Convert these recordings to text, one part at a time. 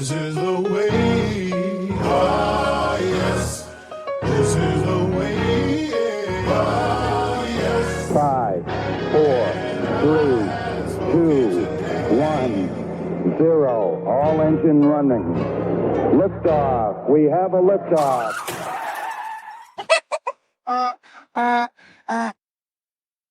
This is the way. Ah, yes. This is the way. Ah, yes. 5, 4, 3, 2, 1, 0. All engine running. Liftoff. We have a liftoff.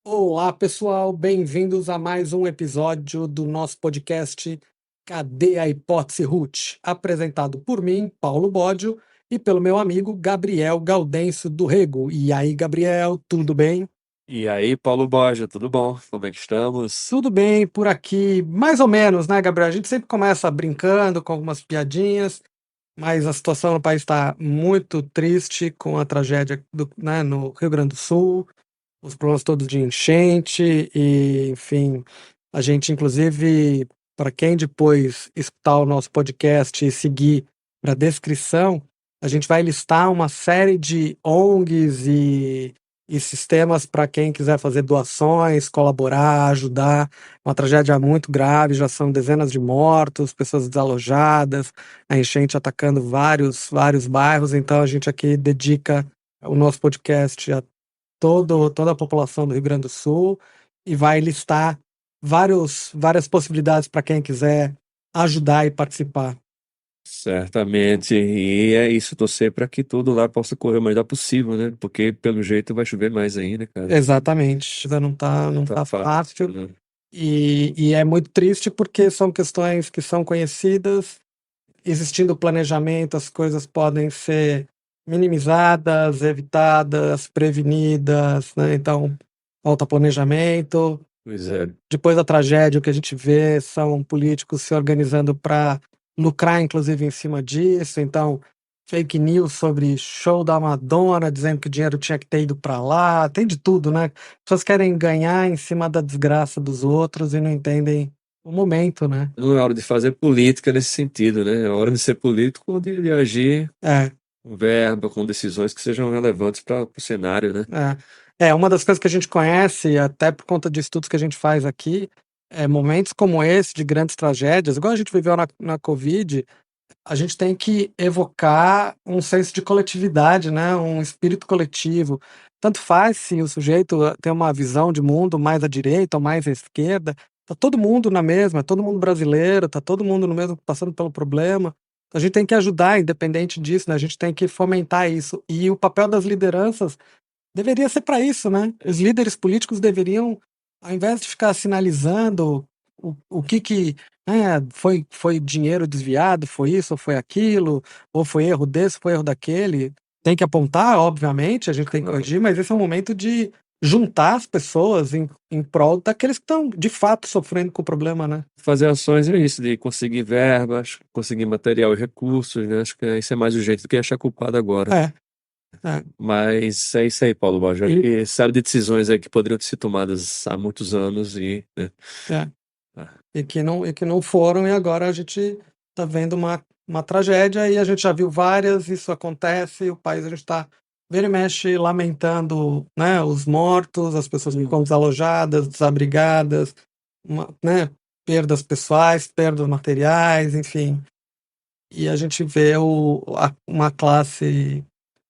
Olá, pessoal, bem-vindos a mais um episódio do nosso podcast Cadê a Hipótese Root? Apresentado por mim, Paulo Bódio, e pelo meu amigo Gabriel Gaudêncio do Rego. E aí, Gabriel, tudo bem? E aí, Paulo Borja, tudo bom? Como é que estamos? Tudo bem por aqui, mais ou menos, né, Gabriel? A gente sempre começa brincando com algumas piadinhas, mas a situação no país está muito triste com a tragédia no Rio Grande do Sul. Os problemas todos de enchente e, enfim, a gente, inclusive, para quem depois escutar o nosso podcast e seguir para a descrição, a gente vai listar uma série de ONGs e sistemas para quem quiser fazer doações, colaborar, ajudar. Uma tragédia muito grave, já são dezenas de mortos, pessoas desalojadas, a enchente atacando vários bairros, então a gente aqui dedica o nosso podcast a toda a população do Rio Grande do Sul e vai listar várias possibilidades para quem quiser ajudar e participar. Certamente. E é isso, torcer para que tudo lá possa correr o melhor possível, né? Porque pelo jeito vai chover mais ainda, cara. Exatamente, já não tá fácil. Né? E é muito triste porque são questões que são conhecidas, existindo planejamento, as coisas podem ser minimizadas, evitadas, prevenidas, né? Então, falta planejamento. Pois é. Depois da tragédia, o que a gente vê são políticos se organizando para lucrar, inclusive, em cima disso. Então, fake news sobre show da Madonna, dizendo que o dinheiro tinha que ter ido para lá. Tem de tudo, né? As pessoas querem ganhar em cima da desgraça dos outros e não entendem o momento, né? Não é hora de fazer política nesse sentido, né? É hora de ser político, de agir com verba, com decisões que sejam relevantes para o cenário, né? Uma das coisas que a gente conhece, até por conta de estudos que a gente faz aqui, momentos como esse, de grandes tragédias, igual a gente viveu na Covid, a gente tem que evocar um senso de coletividade, né? Um espírito coletivo. Tanto faz se o sujeito tem uma visão de mundo mais à direita ou mais à esquerda, tá todo mundo na mesma, todo mundo brasileiro, tá todo mundo no mesmo, passando pelo problema. A gente tem que ajudar, independente disso, né? A gente tem que fomentar isso. E o papel das lideranças deveria ser para isso, né? Os líderes políticos deveriam, ao invés de ficar sinalizando o que foi dinheiro desviado, foi isso, ou foi aquilo, ou foi erro desse, foi erro daquele. Tem que apontar, obviamente, a gente tem que corrigir, mas esse é um momento de juntar as pessoas em prol daqueles que estão, de fato, sofrendo com o problema, né? Fazer ações é isso, de conseguir verbas, conseguir material e recursos, né? Acho que isso é mais o jeito do que achar culpado agora. Mas é isso aí, Paulo Borja. E série de decisões aí que poderiam ter sido tomadas há muitos anos e que não foram, e agora a gente está vendo uma tragédia e a gente já viu várias, isso acontece, o país a gente está vira e mexe lamentando, né, os mortos, as pessoas que ficam desalojadas, desabrigadas, né, perdas pessoais, perdas materiais, enfim. E a gente vê uma classe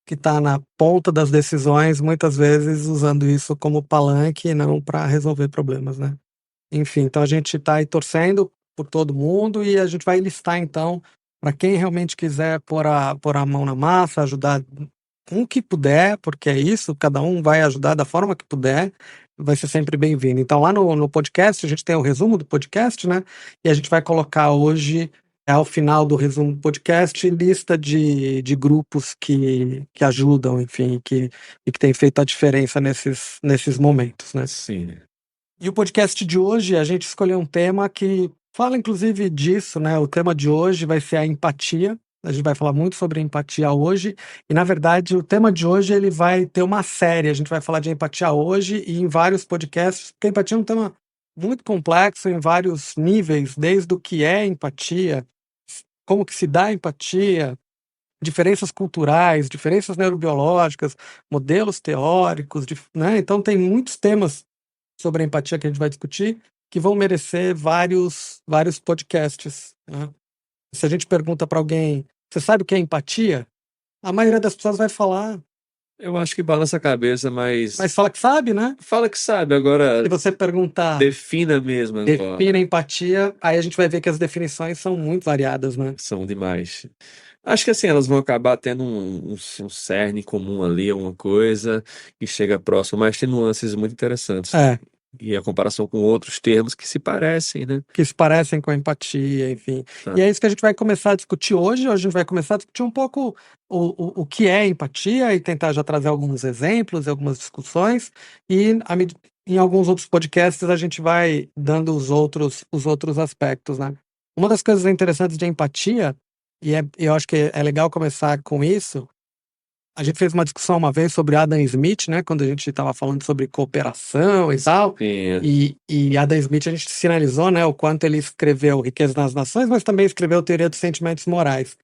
que está na ponta das decisões, muitas vezes usando isso como palanque e não para resolver problemas, né? Enfim, então a gente está aí torcendo por todo mundo e a gente vai listar, então, para quem realmente quiser pôr a mão na massa, ajudar com o que puder, porque é isso, cada um vai ajudar da forma que puder, vai ser sempre bem-vindo. Então, lá no podcast, a gente tem o resumo do podcast, né? E a gente vai colocar hoje, ao final do resumo do podcast, lista de grupos que ajudam, enfim, e que tem feito a diferença nesses momentos, né? Sim. E o podcast de hoje, a gente escolheu um tema que fala inclusive disso, né? O tema de hoje vai ser a empatia. A gente vai falar muito sobre empatia hoje. E, na verdade, o tema de hoje ele vai ter uma série. A gente vai falar de empatia hoje e em vários podcasts, porque a empatia é um tema muito complexo em vários níveis, desde o que é empatia, como que se dá empatia, diferenças culturais, diferenças neurobiológicas, modelos teóricos, né? Então tem muitos temas sobre a empatia que a gente vai discutir, que vão merecer vários podcasts, né? Se a gente pergunta para alguém, você sabe o que é empatia? A maioria das pessoas vai falar. Eu acho que balança a cabeça, mas fala que sabe, né? Fala que sabe, agora Se você perguntar, defina mesmo agora. defina empatia, aí a gente vai ver que as definições são muito variadas, né? São demais. Acho que assim, elas vão acabar tendo um cerne comum ali, alguma coisa que chega próximo, mas tem nuances muito interessantes. E a comparação com outros termos que se parecem, né? Que se parecem com a empatia, enfim. Tá. E é isso que a gente vai começar a discutir hoje. Hoje a gente vai começar a discutir um pouco o que é empatia e tentar já trazer alguns exemplos, algumas discussões. E em alguns outros podcasts a gente vai dando os outros aspectos, né? Uma das coisas interessantes de empatia, eu acho que é legal começar com isso. A gente fez uma discussão uma vez sobre Adam Smith, né? Quando a gente estava falando sobre cooperação e tal. E Adam Smith, a gente sinalizou, né? O quanto ele escreveu Riqueza nas Nações, mas também escreveu Teoria dos Sentimentos Morais.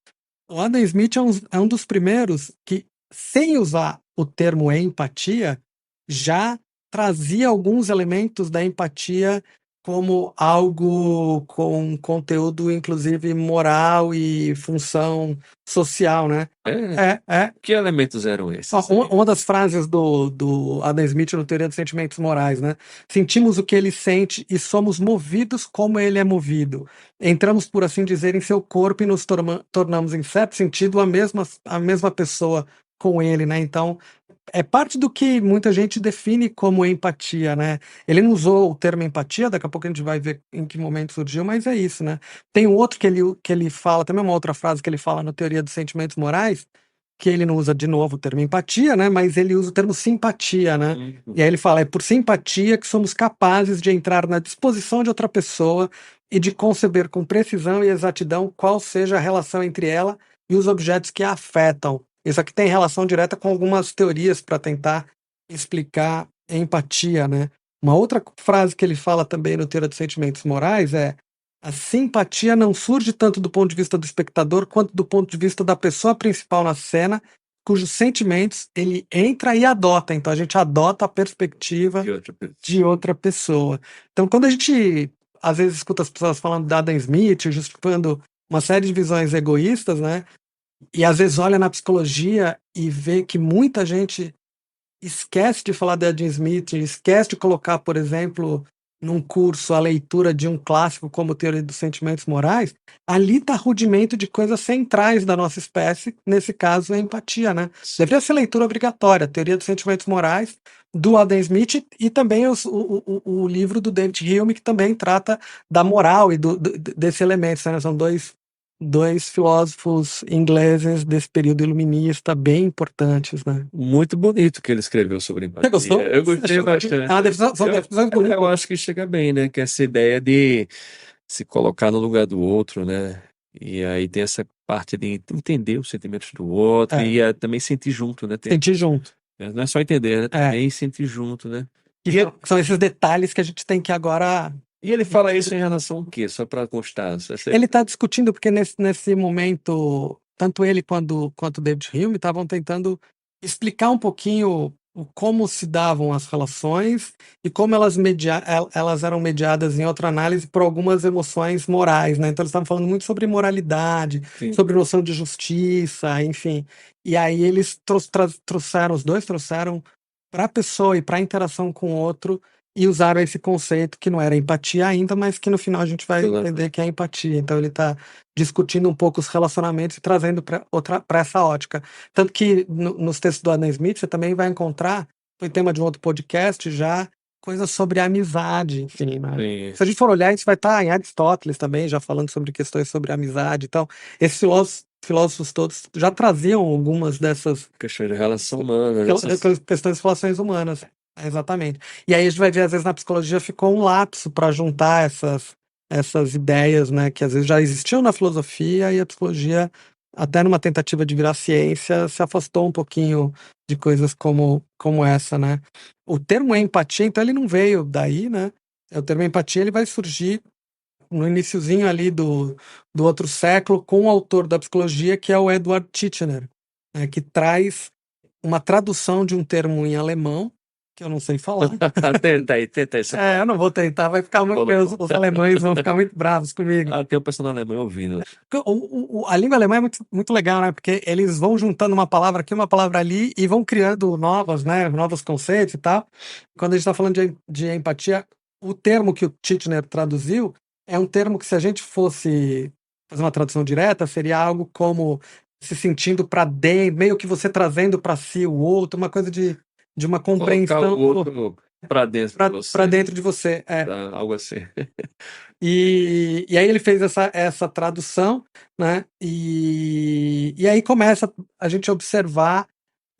O Adam Smith é um dos primeiros que, sem usar o termo empatia, já trazia alguns elementos da empatia como algo com conteúdo, inclusive, moral e função social, né? Que elementos eram esses? Uma das frases do Adam Smith no Teoria dos Sentimentos Morais, né? Sentimos o que ele sente e somos movidos como ele é movido. Entramos, por assim dizer, em seu corpo e nos tornamos, em certo sentido, a mesma pessoa com ele, né? Então, é parte do que muita gente define como empatia, né? Ele não usou o termo empatia, daqui a pouco a gente vai ver em que momento surgiu, mas é isso, né? Tem um outro que ele fala, também uma outra frase que ele fala na Teoria dos Sentimentos Morais, que ele não usa de novo o termo empatia, né? Mas ele usa o termo simpatia, né? E aí ele fala, é por simpatia que somos capazes de entrar na disposição de outra pessoa e de conceber com precisão e exatidão qual seja a relação entre ela e os objetos que a afetam. Isso aqui tem relação direta com algumas teorias para tentar explicar empatia, né? Uma outra frase que ele fala também no Teoria dos Sentimentos Morais é: a simpatia não surge tanto do ponto de vista do espectador quanto do ponto de vista da pessoa principal na cena, cujos sentimentos ele entra e adota. Então a gente adota a perspectiva de outra pessoa. Então quando a gente às vezes escuta as pessoas falando de Adam Smith, justificando uma série de visões egoístas, né? E às vezes olha na psicologia e vê que muita gente esquece de falar de Adam Smith, esquece de colocar, por exemplo, num curso a leitura de um clássico como Teoria dos Sentimentos Morais. Ali está rudimento de coisas centrais da nossa espécie, nesse caso a empatia, né? Deveria ser leitura obrigatória, Teoria dos Sentimentos Morais, do Adam Smith, e também o livro do David Hume, que também trata da moral e desse elemento, né? São dois filósofos ingleses desse período iluminista bem importantes, né? Muito bonito que ele escreveu sobre empatia. Você gostou? Eu gostei bastante. Eu acho que chega bem, né? Que essa ideia de se colocar no lugar do outro, né? E aí tem essa parte de entender os sentimentos do outro e também sentir junto, né? Sentir junto. Não é só entender, né? Também sentir junto, né? São esses detalhes que a gente tem que agora... E ele fala isso em relação ao quê? Só para constar. Ele está discutindo porque nesse momento, tanto ele quanto o David Hume estavam tentando explicar um pouquinho como se davam as relações e como elas eram mediadas em outra análise por algumas emoções morais, né? Então eles estavam falando muito sobre moralidade, sobre noção de justiça, enfim. E aí eles os dois trouxeram para a pessoa e para a interação com o outro, e usaram esse conceito que não era empatia ainda, mas que no final a gente vai entender que é empatia. Então ele está discutindo um pouco os relacionamentos e trazendo para essa ótica. Tanto que nos textos do Adam Smith você também vai encontrar, foi tema de um outro podcast já, coisas sobre amizade, enfim. Né? Se a gente for olhar, isso vai estar em Aristóteles também, já falando sobre questões sobre amizade. Então, esses filósofos todos já traziam algumas dessas questões de relação humana, questões de relações humanas. Exatamente. E aí a gente vai ver, às vezes, na psicologia ficou um lapso para juntar essas ideias, né, que às vezes já existiam na filosofia, e a psicologia, até numa tentativa de virar ciência, se afastou um pouquinho de coisas como essa, né. O termo empatia, então, ele não veio daí, né. O termo empatia ele vai surgir no iniciozinho ali do outro século, com o autor da psicologia, que é o Edward Titchener, né, que traz uma tradução de um termo em alemão, que eu não sei falar. Tenta aí. Eu não vou tentar, vai ficar muito. Os alemães vão ficar muito bravos comigo. Tem um pessoal alemão ouvindo. A língua alemã é muito, muito legal, né? Porque eles vão juntando uma palavra aqui, uma palavra ali e vão criando novas, né? Novos conceitos e tal. Quando a gente está falando de empatia, o termo que o Titchener traduziu é um termo que, se a gente fosse fazer uma tradução direta, seria algo como se sentindo para dentro, meio que você trazendo para si o outro, uma coisa de uma compreensão. Colocar o outro para dentro de você. Para dentro de você, Tá, algo assim. E aí ele fez essa tradução, né? E aí começa a gente observar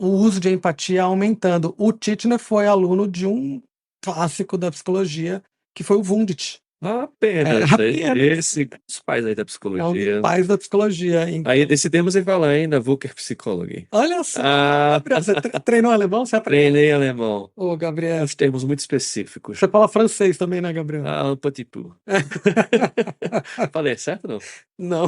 o uso de empatia aumentando. O Titchener foi aluno de um clássico da psicologia, que foi o Wundt. Apenas. Esse, os pais aí da psicologia. É um dos pais da psicologia. Então... Aí desse termo você fala ainda, Wooker Psychology. Olha só, Gabriel, você treinou alemão? Treinei alemão. Ô, Gabriel. Os termos muito específicos. Você fala francês também, né, Gabriel? Um petit peu. Falei certo ou não? Não.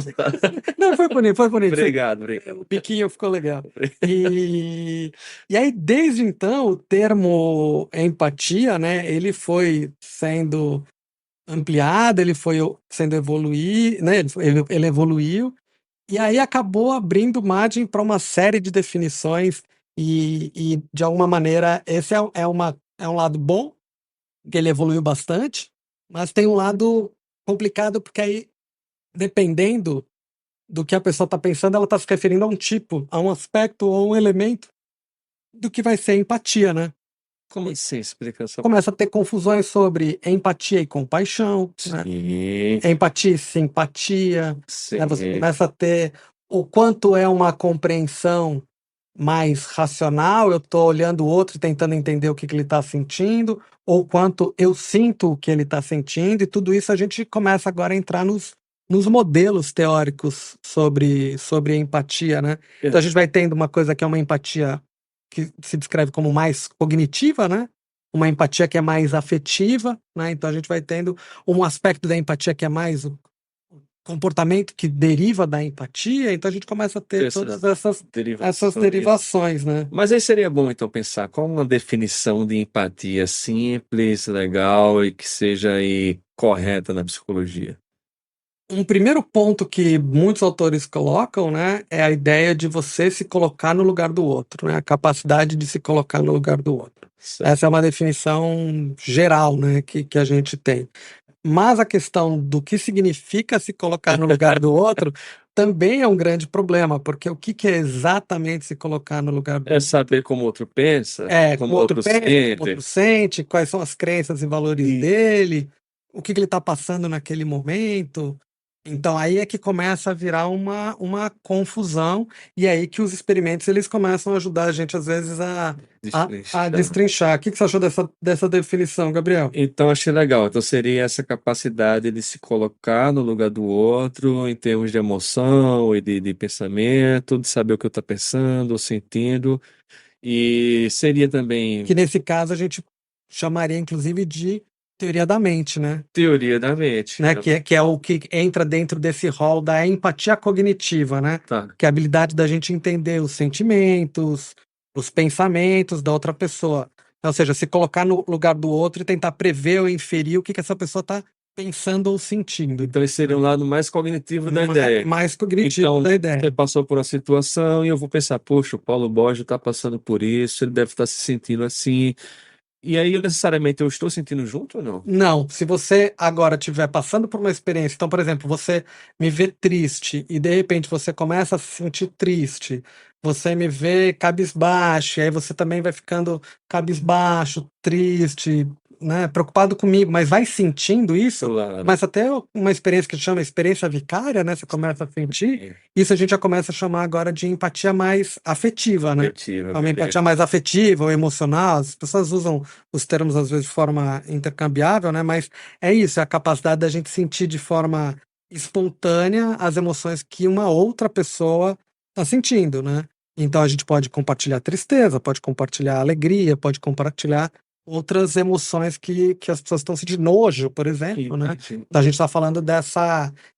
Não, foi bonito. Obrigado. O biquinho ficou legal. E aí, desde então, o termo empatia, né, ele foi sendo ampliado, ele foi sendo evoluído, né, ele evoluiu, e aí acabou abrindo margem para uma série de definições e de alguma maneira, esse é um lado bom, que ele evoluiu bastante, mas tem um lado complicado, porque aí, dependendo do que a pessoa está pensando, ela está se referindo a um tipo, a um aspecto ou um elemento do que vai ser empatia, né? Como assim, explicação? Começa a ter confusões sobre empatia e compaixão, né? Empatia e simpatia. Né? Você começa a ter o quanto é uma compreensão mais racional, eu estou olhando o outro e tentando entender o que ele está sentindo, ou quanto eu sinto o que ele está sentindo, e tudo isso a gente começa agora a entrar nos modelos teóricos sobre empatia, né? Então a gente vai tendo uma coisa que é uma empatia que se descreve como mais cognitiva, né? Uma empatia que é mais afetiva, né? Então a gente vai tendo um aspecto da empatia que é mais o comportamento que deriva da empatia, então a gente começa a ter todas essas derivações, né? Mas aí seria bom então pensar qual uma definição de empatia simples, legal e que seja aí correta na psicologia. Um primeiro ponto que muitos autores colocam, né, é a ideia de você se colocar no lugar do outro, né, a capacidade de se colocar no lugar do outro. Certo. Essa é uma definição geral, né, que a gente tem. Mas a questão do que significa se colocar no lugar do outro também é um grande problema, porque o que é exatamente se colocar no lugar do outro? É saber como o outro pensa, como o outro pensa, como o outro sente, quais são as crenças e valores dele, o que ele está passando naquele momento. Então aí é que começa a virar uma confusão, e aí que os experimentos eles começam a ajudar a gente às vezes a destrinchar. O que você achou dessa definição, Gabriel? Então achei legal. Então seria essa capacidade de se colocar no lugar do outro em termos de emoção e de pensamento, de saber o que eu estou pensando ou sentindo, e seria também... Que nesse caso a gente chamaria inclusive de teoria da mente, né? Teoria da mente. Né? Que é o que entra dentro desse rol da empatia cognitiva, né? Tá. Que é a habilidade da gente entender os sentimentos, os pensamentos da outra pessoa. Ou seja, se colocar no lugar do outro e tentar prever ou inferir o que essa pessoa está pensando ou sentindo. Então esse seria um lado mais cognitivo da ideia. Mais cognitivo então, da ideia. Você passou por uma situação e eu vou pensar, poxa, o Paulo Borges está passando por isso, ele deve estar se sentindo assim... E aí, necessariamente, eu estou sentindo junto ou não? Não. Se você agora estiver passando por uma experiência... Então, por exemplo, você me vê triste e, de repente, você começa a se sentir triste. Você me vê cabisbaixo, e aí você também vai ficando cabisbaixo, triste, né, preocupado comigo, mas vai sentindo isso, claro. Mas até uma experiência que chama experiência vicária, né, você começa a sentir, isso a gente já começa a chamar agora de empatia mais afetiva, né? É uma empatia mais afetiva ou emocional, as pessoas usam os termos às vezes de forma intercambiável, né, mas é isso, é a capacidade da gente sentir de forma espontânea as emoções que uma outra pessoa está sentindo, né? Então a gente pode compartilhar tristeza, pode compartilhar alegria, pode compartilhar outras emoções que as pessoas estão sentindo. Nojo, por exemplo, né? Sim. Então a gente está falando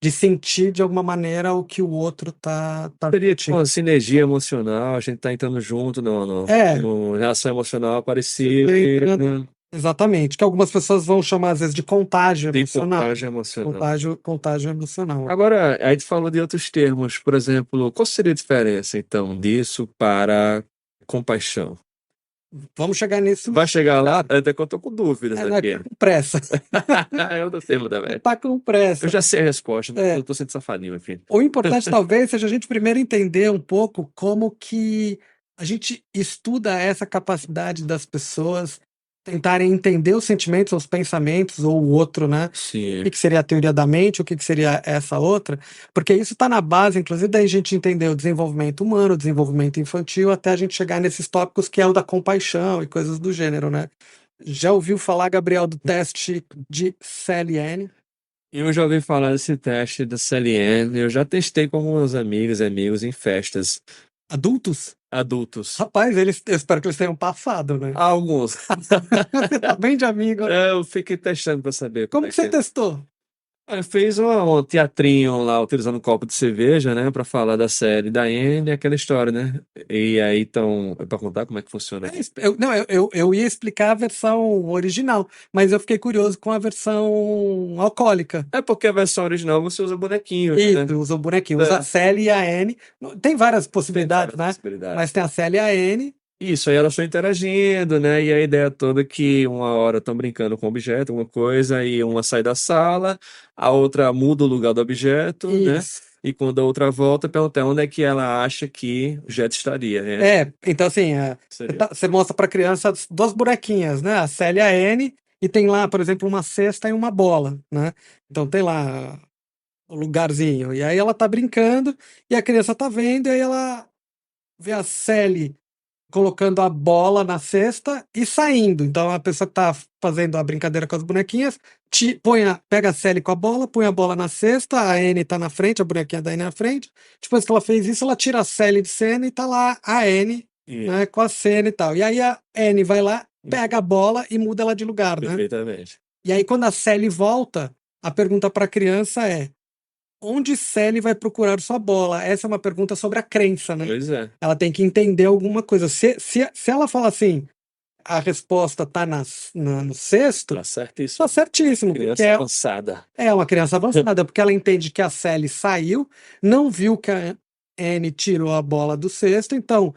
de sentir de alguma maneira o que o outro tá Seria tipo sentindo. uma sinergia emocional, a gente tá entrando junto numa reação emocional parecida, né? Exatamente, que algumas pessoas vão chamar às vezes de contágio De emocional. contágio emocional. Contágio emocional. Agora, a gente falou de outros termos, por exemplo, qual seria a diferença, então, disso para compaixão? Vamos chegar nisso. Vai chegar lá? Até que eu tô com dúvidas aqui. Tá com pressa. Eu não sei também. Tá com pressa. Eu já sei a resposta, mas eu tô sendo safadinho, enfim. O importante talvez seja a gente primeiro entender um pouco como que a gente estuda essa capacidade das pessoas tentarem entender os sentimentos, os pensamentos, ou o outro, né? Sim. O que seria a teoria da mente, o que seria essa outra, porque isso está na base, inclusive, da gente entender o desenvolvimento humano, o desenvolvimento infantil, até a gente chegar nesses tópicos que é o da compaixão e coisas do gênero, né? Já ouviu falar, Gabriel, do teste de CLN? Eu já ouvi falar desse teste da CLN, eu já testei com alguns amigos e amigos em festas. Adultos? Adultos. Rapaz, eu espero que eles tenham passado, né? Alguns. Você tá bem de amigo. Eu fiquei testando pra saber. Como que você testou? Eu fiz um teatrinho lá, utilizando um copo de cerveja, né, pra falar da série da Anne, aquela história, né? E aí, então, pra contar como é que funciona aqui. Eu ia explicar a versão original, mas eu fiquei curioso com a versão alcoólica. É porque a versão original você usa bonequinho, Isso, né? usa o bonequinho, usa a CL e a N. Tem várias possibilidades, né? Possibilidades. Mas tem a CL e a N. Isso, aí elas estão interagindo, né? E a ideia toda é que uma hora estão brincando com o objeto, alguma coisa, e uma sai da sala, a outra muda o lugar do objeto, né? Isso. E quando a outra volta, pergunta onde é que ela acha que o objeto estaria, né? Então assim, você mostra para a criança duas bonequinhas, né? A CL e a N, e tem lá, por exemplo, uma cesta e uma bola, né? Então tem lá o lugarzinho, e aí ela tá brincando, e a criança tá vendo, e aí ela vê a Sally colocando a bola na cesta e saindo. Então a pessoa que tá fazendo a brincadeira com as bonequinhas pega a Sally com a bola, põe a bola na cesta, a Anne tá na frente, a bonequinha da Anne na frente. Depois que ela fez isso, ela tira a Sally de cena e tá lá a Anne, né, com a cena e tal. E aí a Anne vai lá, pega a bola e muda ela de lugar, né? Perfeitamente. E aí quando a Sally volta, a pergunta para a criança é: onde Sally vai procurar sua bola? Essa é uma pergunta sobre a crença, né? Pois é. Ela tem que entender alguma coisa. Se ela fala assim, a resposta tá no cesto, Tá certíssimo. tá certíssimo. Criança avançada. É uma criança avançada, porque ela entende que a Sally saiu, não viu que a Anne tirou a bola do cesto, então,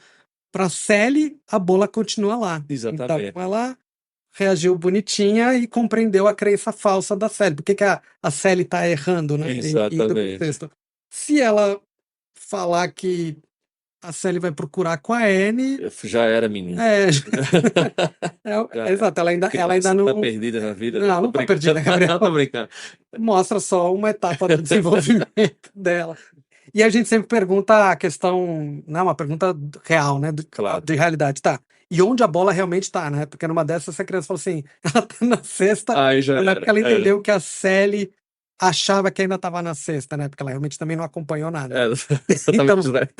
para Sally, a bola continua lá. Exatamente. Então, ela reagiu bonitinha e compreendeu a crença falsa da Sally. Por que a Sally tá errando, né? Exatamente. Se ela falar que a Sally vai procurar com a Anne, já era menina. Exato, ela ainda não tá perdida na vida. Não tá perdida, Gabriel. Não, tô brincando. Mostra só uma etapa do desenvolvimento dela. E a gente sempre pergunta a questão, não, uma pergunta real, né? Claro. De realidade, tá? E onde a bola realmente tá, né? Porque numa dessas, essa criança fala assim, ela tá na cesta, porque ela entendeu que a Sally achava que ainda estava na cesta, né? Porque ela realmente também não acompanhou nada.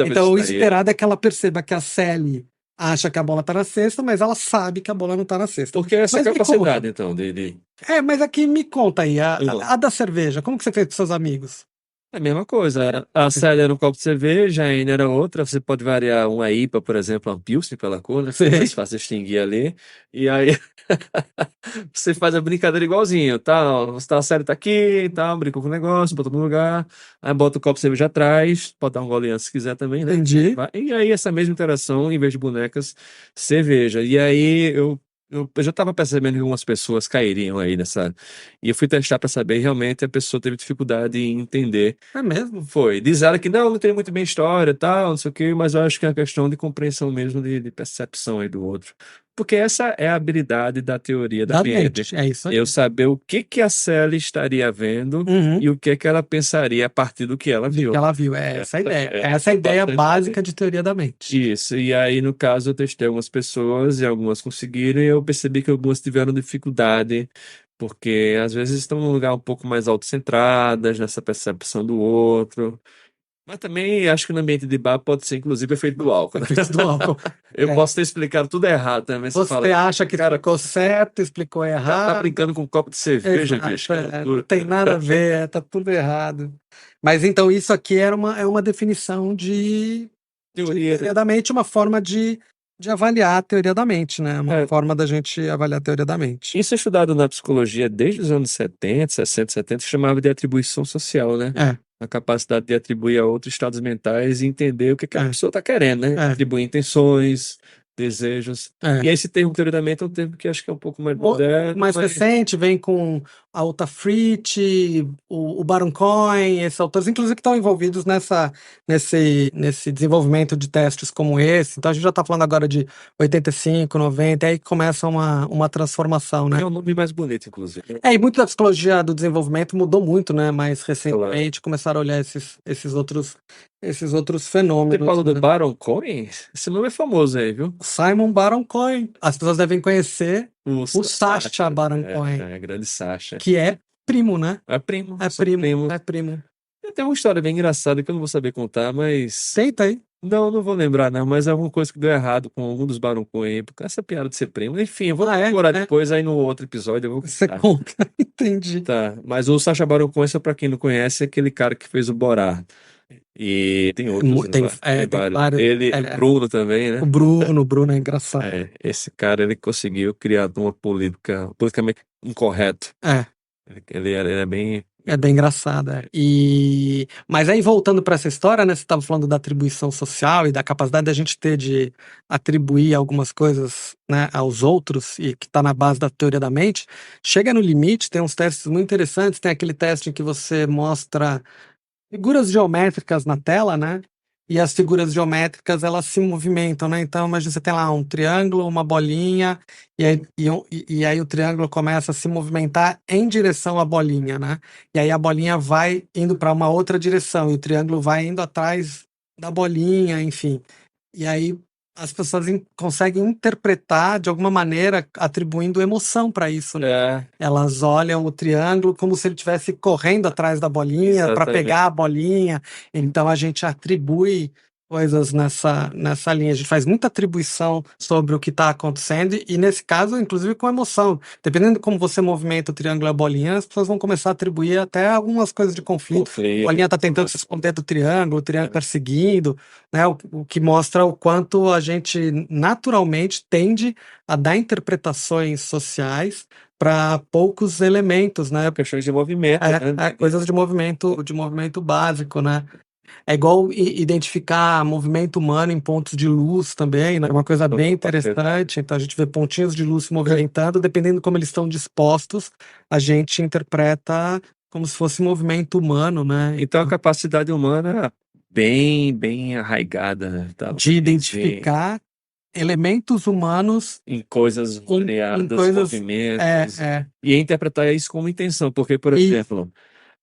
Então o esperado é que ela perceba que a Sally acha que a bola tá na cesta, mas ela sabe que a bola não tá na cesta. Porque essa capacidade, então, mas aqui me conta aí, a da cerveja, como que você fez com seus amigos? É a mesma coisa. A Sally era um copo de cerveja, a Anne era outra. Você pode variar uma IPA, por exemplo, uma Pilsen pela cor, né? É mais fácil extinguir ali. E aí você faz a brincadeira igualzinho, tal. A Sally tá aqui, tal, brincou com o negócio, botou no lugar. Aí bota o copo de cerveja atrás, pode dar um gole antes se quiser também, né? Entendi. E aí essa mesma interação, em vez de bonecas, cerveja. E aí eu já estava percebendo que algumas pessoas cairiam aí nessa. E eu fui testar para saber, e realmente a pessoa teve dificuldade em entender. É mesmo? Foi. Diz ela que não tem muito bem história e tal, não sei o quê, mas eu acho que é uma questão de compreensão mesmo, de percepção aí do outro. Porque essa é a habilidade da teoria da mente. É isso aí. Eu saber o que a Sally estaria vendo e o que ela pensaria a partir do que ela viu. Essa a ideia. Essa é a ideia básica de teoria da mente. Isso. E aí, no caso, eu testei algumas pessoas e algumas conseguiram, e eu percebi que algumas tiveram dificuldade, porque às vezes estão num lugar um pouco mais autocentradas, nessa percepção do outro. Mas também acho que no ambiente de bar pode ser, inclusive, efeito do álcool, né? Efeito do álcool. Eu posso ter explicado tudo errado também. Você acha que explicou certo, explicou errado. Tá brincando com um copo de cerveja, bicho. Não tem nada a ver, tá tudo errado. Mas então isso aqui é uma definição de teoria da mente, uma forma de avaliar a teoria da mente, né? Uma forma da gente avaliar a teoria da mente. Isso é estudado na psicologia desde os anos 70, 60, 70, que chamava de atribuição social, né? A capacidade de atribuir a outros estados mentais e entender o que a pessoa está querendo, né? Atribuir intenções, desejos. E aí esse termo teoria da mente é um termo que acho que é um pouco mais moderno. Mais recente, vem com a Uta Fritz, o Baron Cohen, esses autores, inclusive que estão envolvidos nesse desenvolvimento de testes como esse. Então a gente já está falando agora de 85, 90, aí começa uma transformação, né? É um nome mais bonito, inclusive. E muito da psicologia do desenvolvimento mudou muito, né? Mais recentemente começaram a olhar esses outros fenômenos. Você falou do Baron Cohen? Esse nome é famoso aí, viu? Simon Baron Cohen. As pessoas devem conhecer o Sacha Baron Cohen. Grande Sacha. Que é primo, né? É primo. É primo. Tem uma história bem engraçada que eu não vou saber contar, mas... Tenta aí. Não vou lembrar, não, mas é alguma coisa que deu errado com algum dos Baron Cohen, por essa piada de ser primo. Enfim, eu vou procurar depois, aí no outro episódio eu vou contar. Você conta, entendi. Tá, mas o Sacha Baron Cohen, só pra quem não conhece, é aquele cara que fez o Borat. E tem outros. Tem vários. Ele, Bruno também, né? O Bruno é engraçado. Esse cara, ele conseguiu criar uma politicamente incorreto. Ele é bem... É bem engraçado, Mas aí, voltando para essa história, né? Você estava falando da atribuição social e da capacidade da gente ter de atribuir algumas coisas, né, aos outros, e que está na base da teoria da mente. Chega no limite, tem uns testes muito interessantes. Tem aquele teste em que você mostra figuras geométricas na tela, né? E as figuras geométricas, elas se movimentam, né? Então, imagina, você tem lá um triângulo, uma bolinha, e aí o triângulo começa a se movimentar em direção à bolinha, né? E aí a bolinha vai indo para uma outra direção, e o triângulo vai indo atrás da bolinha, enfim. E aí as pessoas conseguem interpretar de alguma maneira, atribuindo emoção para isso, né? Elas olham o triângulo como se ele estivesse correndo atrás da bolinha para pegar a bolinha. Então a gente atribui coisas nessa linha. A gente faz muita atribuição sobre o que está acontecendo, e nesse caso, inclusive com emoção. Dependendo de como você movimenta o triângulo e a bolinha, as pessoas vão começar a atribuir até algumas coisas de conflito. A bolinha está tentando se esconder do triângulo, o triângulo perseguindo, né? O que mostra o quanto a gente naturalmente tende a dar interpretações sociais para poucos elementos, né? Questões de movimento, né? Coisas de movimento básico, né? É igual identificar movimento humano em pontos de luz também, né? É uma coisa bem interessante. Então a gente vê pontinhos de luz se movimentando, dependendo de como eles estão dispostos, a gente interpreta como se fosse movimento humano, né? Então a capacidade humana bem arraigada, né? De identificar elementos humanos em coisas variadas, movimentos, e interpretar isso como intenção, porque, por exemplo,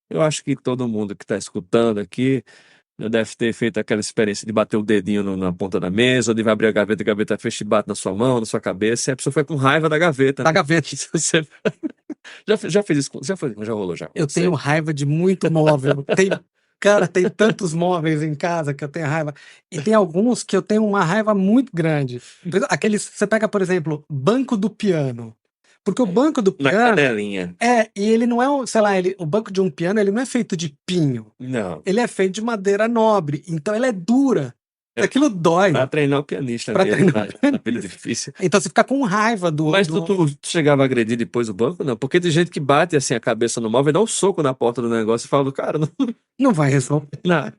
eu acho que todo mundo que está escutando aqui já deve ter feito aquela experiência de bater o dedinho na ponta da mesa, ou de abrir a gaveta fecha e bate na sua mão, na sua cabeça, e a pessoa foi com raiva da gaveta. Da gaveta. Você já fez isso? Já rolou já? Eu tenho raiva de muito móvel. Cara, tem tantos móveis em casa que eu tenho raiva. E tem alguns que eu tenho uma raiva muito grande. Você pega, por exemplo, banco do piano. Porque o banco do piano... Na canelinha. E ele não é, sei lá, o banco de um piano, ele não é feito de pinho. Não. Ele é feito de madeira nobre. Então ela é dura. Aquilo dói. Pra treinar o pianista. Na vida difícil. Então você fica com raiva do... Mas tu chegava a agredir depois o banco? Não, porque tem gente que bate assim a cabeça no móvel e dá um soco na porta do negócio e fala, cara, não vai resolver. Não.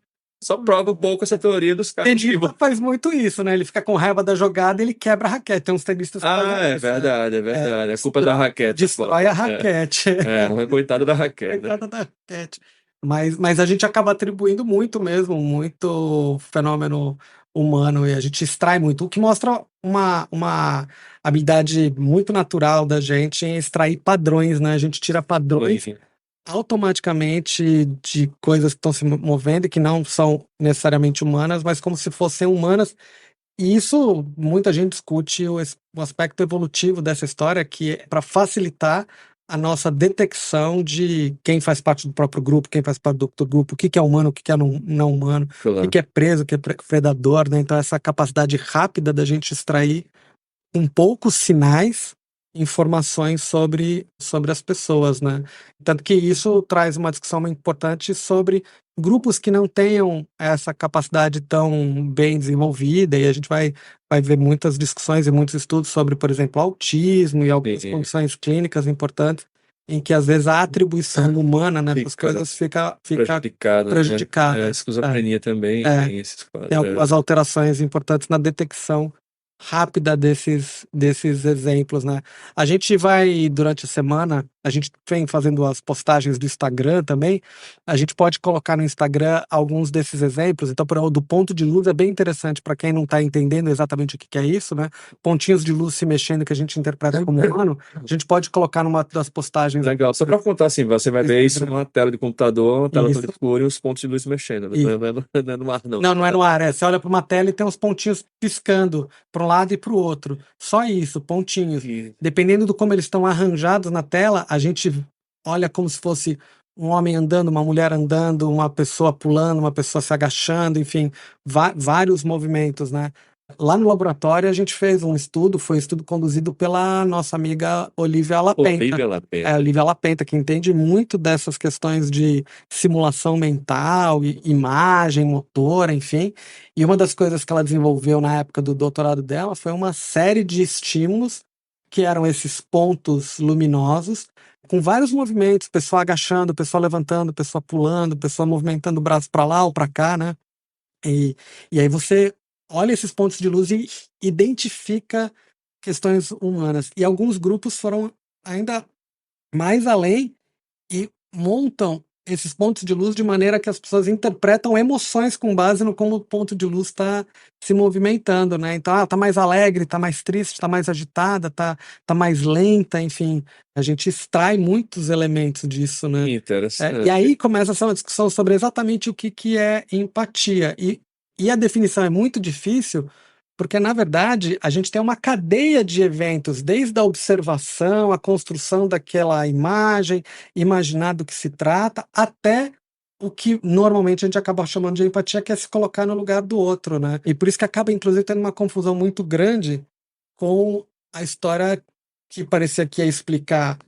Só prova um pouco essa teoria dos caras. Ele faz muito isso, né? Ele fica com raiva da jogada e ele quebra a raquete. Tem uns tenistas que fazem isso, verdade, é verdade. É culpa da raquete. Destrói a raquete. Coitada da raquete. Coitada da raquete. Mas a gente acaba atribuindo muito fenômeno humano, e a gente extrai muito, o que mostra uma habilidade muito natural da gente em extrair padrões, né? A gente tira padrões automaticamente de coisas que estão se movendo e que não são necessariamente humanas, mas como se fossem humanas. E isso, muita gente discute o aspecto evolutivo dessa história, que é para facilitar a nossa detecção de quem faz parte do próprio grupo, quem faz parte do outro grupo, o que que é humano, o que que é não humano, o que Claro. que é preso, o que é predador, né? Então essa capacidade rápida da gente extrair com poucos sinais informações sobre as pessoas, né? Tanto que isso traz uma discussão muito importante sobre grupos que não tenham essa capacidade tão bem desenvolvida, e a gente vai ver muitas discussões e muitos estudos sobre, por exemplo, autismo e algumas Sim. condições clínicas importantes, em que às vezes a atribuição humana nessas Fica coisas fica prejudicado, né? prejudicada. Esquizofrenia também É. tem esses Tem quadros. algumas alterações importantes na detecção rápida desses exemplos, né? A gente vai, durante a semana, a gente vem fazendo as postagens do Instagram também, a gente pode colocar no Instagram alguns desses exemplos. Então, do ponto de luz é bem interessante para quem não está entendendo exatamente o que é isso, né? Pontinhos de luz se mexendo que a gente interpreta como humano, a gente pode colocar numa das postagens. Legal, só para contar assim, você vai ver isso numa tela de computador, uma tela toda escura e os pontos de luz se mexendo. Não é no ar, não. Não é no ar, você olha para uma tela e tem uns pontinhos piscando para um lado e para o outro. Só isso, pontinhos. Dependendo do como eles estão arranjados na tela, a gente olha como se fosse um homem andando, uma mulher andando, uma pessoa pulando, uma pessoa se agachando, enfim, vários movimentos, né? Lá no laboratório a gente fez um estudo, foi um estudo conduzido pela nossa amiga Olivia Lapenta. Olivia Lapenta, que entende muito dessas questões de simulação mental, imagem, motora, enfim. E uma das coisas que ela desenvolveu na época do doutorado dela foi uma série de estímulos que eram esses pontos luminosos, com vários movimentos, pessoa agachando, pessoa levantando, pessoa pulando, pessoa movimentando o braço para lá ou para cá, né? E aí você olha esses pontos de luz e identifica questões humanas. E alguns grupos foram ainda mais além e montam esses pontos de luz de maneira que as pessoas interpretam emoções com base no como o ponto de luz está se movimentando, né? Então, tá mais alegre, tá mais triste, tá mais agitada, tá mais lenta, enfim. A gente extrai muitos elementos disso, né? Interessante. E aí começa essa discussão sobre exatamente o que é empatia. E a definição é muito difícil, porque, na verdade, a gente tem uma cadeia de eventos, desde a observação, a construção daquela imagem, imaginar do que se trata, até o que normalmente a gente acaba chamando de empatia, que é se colocar no lugar do outro, né? E por isso que acaba, inclusive, tendo uma confusão muito grande com a história que parecia que ia explicar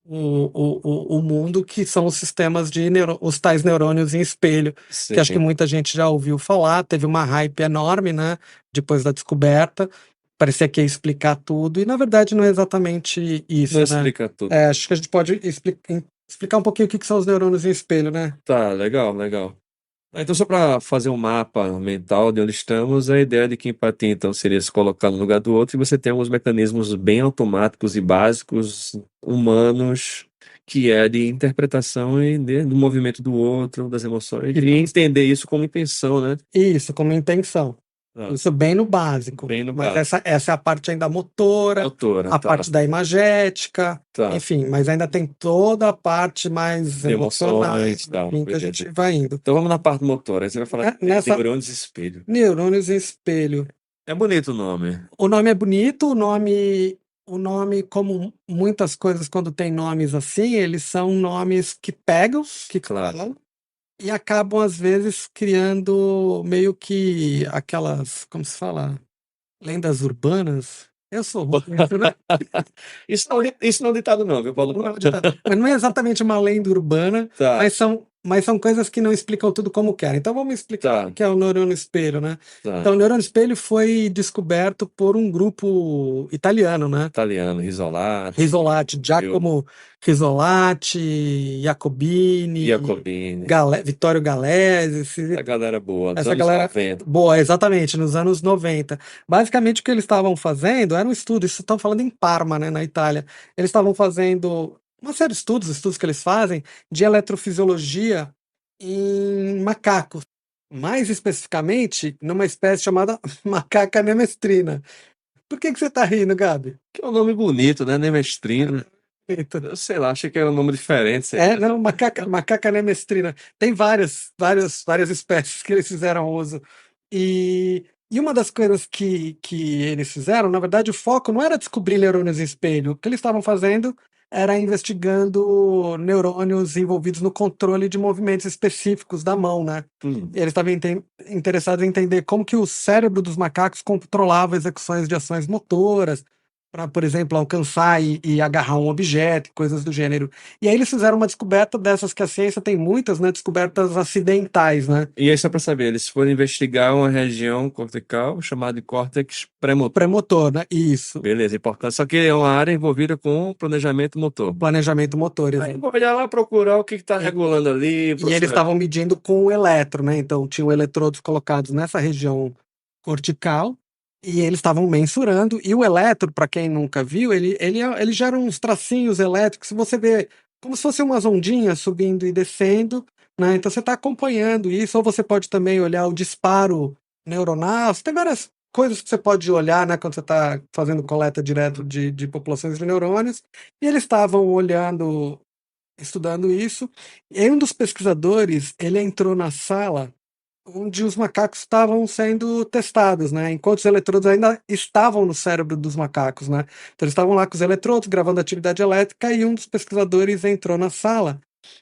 o mundo, que são os sistemas de os tais neurônios em espelho, Sim. que acho que muita gente já ouviu falar, teve uma hype enorme, né, depois da descoberta, parecia que ia explicar tudo, e na verdade não é exatamente isso, não né? Explica tudo. Acho que a gente pode explicar um pouquinho o que são os neurônios em espelho, né? Tá, legal. Então, só para fazer um mapa mental de onde estamos, a ideia de que empatia, então, seria se colocar no lugar do outro, e você tem alguns mecanismos bem automáticos e básicos, humanos, que é de interpretação do movimento do outro, das emoções, e entender isso como intenção, né? Isso, como intenção. Isso bem no básico. Mas essa é a parte ainda motora, a parte da imagética, enfim, mas ainda tem toda a parte mais emocional, enfim, que a gente vai indo. Então vamos na parte motora. Aí você vai falar de neurônios em espelho. Neurônios em espelho. É bonito o nome. O nome é bonito, o nome, como muitas coisas, quando tem nomes assim, eles são nomes que pegam, que falam, e acabam, às vezes, criando meio que aquelas, como se fala, lendas urbanas. Eu sou ruim, né? Isso não é ditado não, viu, Paulo? Mas não é exatamente uma lenda urbana, mas são coisas que não explicam tudo como querem. Então vamos explicar o que é o neurônio espelho, né? Então o neurônio espelho foi descoberto por um grupo italiano, né? Risolati, Giacomo Risolati, Jacobini, Vittorio Galeazzi. A galera boa, essa galera 90. Boa, exatamente, nos anos 90. Basicamente o que eles estavam fazendo era um estudo, isso estão falando em Parma, né, na Itália. Eles estavam fazendo uma série de estudos que eles fazem de eletrofisiologia em macacos, mais especificamente numa espécie chamada macaca nemestrina. Por que você tá rindo, Gabi? Que é um nome bonito, né? Nemestrina. Eu sei lá, achei que era um nome diferente. Não, macaca nemestrina. Tem várias espécies que eles fizeram uso. E uma das coisas que eles fizeram, na verdade, o foco não era descobrir neurônios em espelho. O que eles estavam fazendo era investigando neurônios envolvidos no controle de movimentos específicos da mão, né? Eles estavam interessados em entender como que o cérebro dos macacos controlava execuções de ações motoras, para, por exemplo, alcançar e agarrar um objeto, coisas do gênero. E aí eles fizeram uma descoberta dessas que a ciência tem muitas, né? Descobertas acidentais, né? E aí, só para saber, eles foram investigar uma região cortical chamada de córtex premotor. Premotor, né? Isso. Beleza, importante. Só que é uma área envolvida com planejamento motor. Planejamento motor, Aí vou olhar lá, procurar o que está regulando ali. E eles estavam medindo com o eletro, né? Então tinham eletrodos colocados nessa região cortical e eles estavam mensurando. E o eletro, para quem nunca viu, ele gera uns tracinhos elétricos. Se você vê como se fossem umas ondinhas subindo e descendo, né? Então você está acompanhando isso. Ou você pode também olhar o disparo neuronal. Tem várias coisas que você pode olhar, né? Quando você está fazendo coleta direto de populações de neurônios. E eles estavam olhando, estudando isso. E aí um dos pesquisadores, ele entrou na sala onde os macacos estavam sendo testados, né? Enquanto os eletrodos ainda estavam no cérebro dos macacos, né? Então eles estavam lá com os eletrodos gravando atividade elétrica e um dos pesquisadores entrou na sala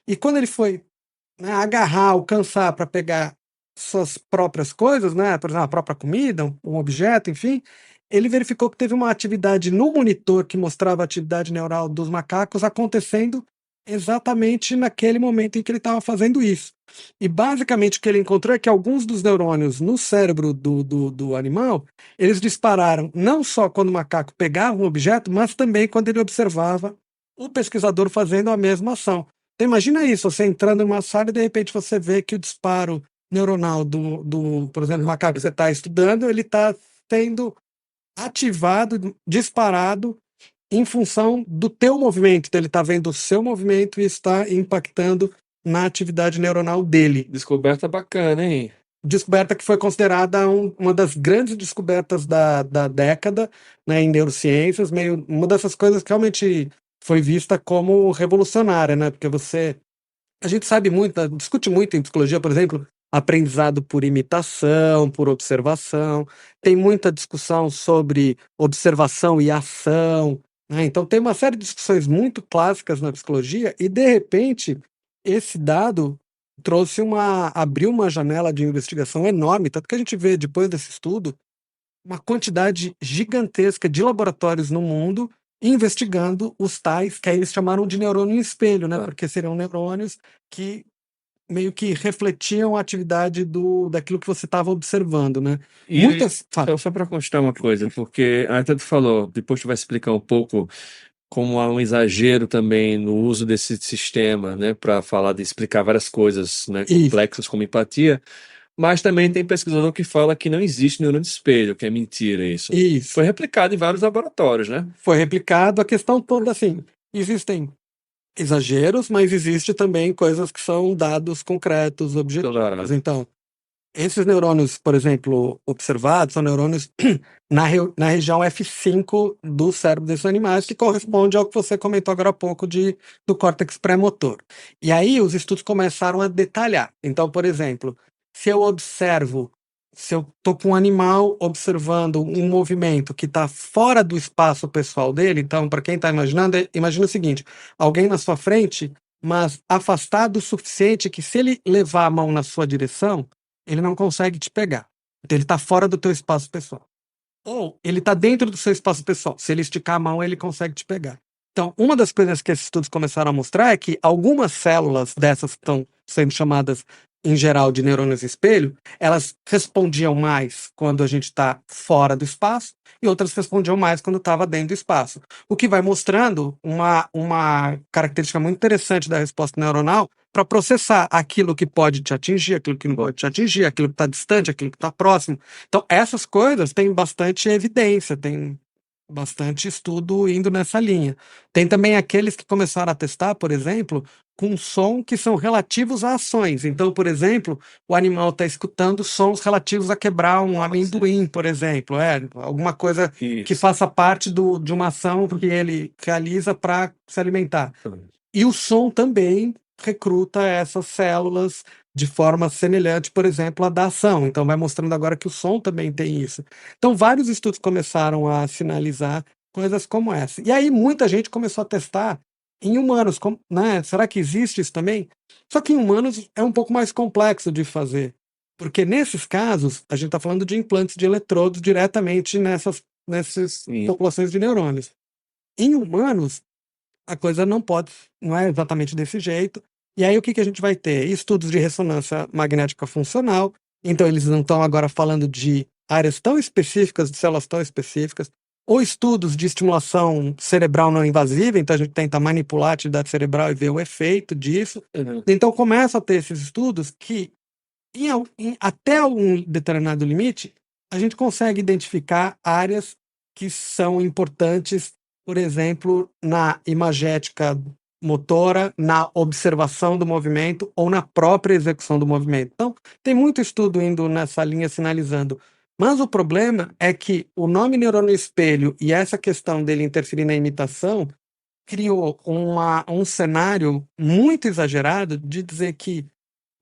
e quando ele foi, né, agarrar, alcançar para pegar suas próprias coisas, né? Por exemplo, a própria comida, um objeto, enfim, ele verificou que teve uma atividade no monitor que mostrava a atividade neural dos macacos acontecendo exatamente naquele momento em que ele estava fazendo isso. E basicamente o que ele encontrou é que alguns dos neurônios no cérebro do animal, eles dispararam não só quando o macaco pegava um objeto, mas também quando ele observava o pesquisador fazendo a mesma ação. Então imagina isso, você entrando em uma sala e de repente você vê que o disparo neuronal por exemplo, do macaco que você está estudando, ele está sendo ativado, disparado em função do teu movimento. Então ele está vendo o seu movimento e está impactando na atividade neuronal dele. Descoberta bacana, hein? Descoberta que foi considerada uma das grandes descobertas da década, né, em neurociências, meio uma dessas coisas que realmente foi vista como revolucionária, né? Porque a gente sabe muito, discute muito em psicologia, por exemplo, aprendizado por imitação, por observação. Tem muita discussão sobre observação e ação, né? Então tem uma série de discussões muito clássicas na psicologia e, de repente, esse dado abriu uma janela de investigação enorme, tanto que a gente vê, depois desse estudo, uma quantidade gigantesca de laboratórios no mundo investigando os tais, que aí eles chamaram de neurônio em espelho, né? Porque seriam neurônios que meio que refletiam a atividade daquilo que você estava observando, né? E só para constar uma coisa, porque até tu falou, depois tu vai explicar um pouco como há um exagero também no uso desse sistema, né, para falar de explicar várias coisas, né, complexas como empatia, mas também tem pesquisador que fala que não existe neurônio de espelho, que é mentira isso. Isso. Foi replicado em vários laboratórios, né? Foi replicado, a questão toda assim, existem exageros, mas existe também coisas que são dados concretos, objetivos. Claro. Então, esses neurônios, por exemplo, observados, são neurônios na região F5 do cérebro desses animais, que corresponde ao que você comentou agora há pouco do córtex pré-motor. E aí os estudos começaram a detalhar. Então, por exemplo, se eu estou com um animal observando um movimento que está fora do espaço pessoal dele, então, para quem está imaginando, imagina o seguinte: alguém na sua frente, mas afastado o suficiente que, se ele levar a mão na sua direção, ele não consegue te pegar. Então ele está fora do teu espaço pessoal. Ou ele está dentro do seu espaço pessoal. Se ele esticar a mão, ele consegue te pegar. Então, uma das coisas que esses estudos começaram a mostrar é que algumas células dessas que estão sendo chamadas, em geral, de neurônios espelho, elas respondiam mais quando a gente está fora do espaço e outras respondiam mais quando estava dentro do espaço. O que vai mostrando uma característica muito interessante da resposta neuronal para processar aquilo que pode te atingir, aquilo que não pode te atingir, aquilo que está distante, aquilo que está próximo. Então, essas coisas têm bastante evidência, tem bastante estudo indo nessa linha. Tem também aqueles que começaram a testar, por exemplo, com som que são relativos a ações. Então, por exemplo, o animal está escutando sons relativos a quebrar um amendoim, por exemplo. Alguma coisa que faça parte de uma ação que ele realiza para se alimentar. E o som também recruta essas células de forma semelhante, por exemplo, à da ação. Então vai mostrando agora que o som também tem isso. Então vários estudos começaram a sinalizar coisas como essa. E aí muita gente começou a testar em humanos, né? Será que existe isso também? Só que em humanos é um pouco mais complexo de fazer, porque nesses casos a gente está falando de implantes de eletrodos diretamente nessas populações de neurônios. Em humanos, a coisa não é exatamente desse jeito. E aí o que a gente vai ter? Estudos de ressonância magnética funcional. Então eles não estão agora falando de áreas tão específicas, de células tão específicas, ou estudos de estimulação cerebral não invasiva. Então a gente tenta manipular a atividade cerebral e ver o efeito disso. Então começa a ter esses estudos que, até um determinado limite, a gente consegue identificar áreas que são importantes, por exemplo, na imagética motora, na observação do movimento ou na própria execução do movimento. Então, tem muito estudo indo nessa linha sinalizando. Mas o problema é que o nome neurônio espelho e essa questão dele interferir na imitação criou um cenário muito exagerado de dizer que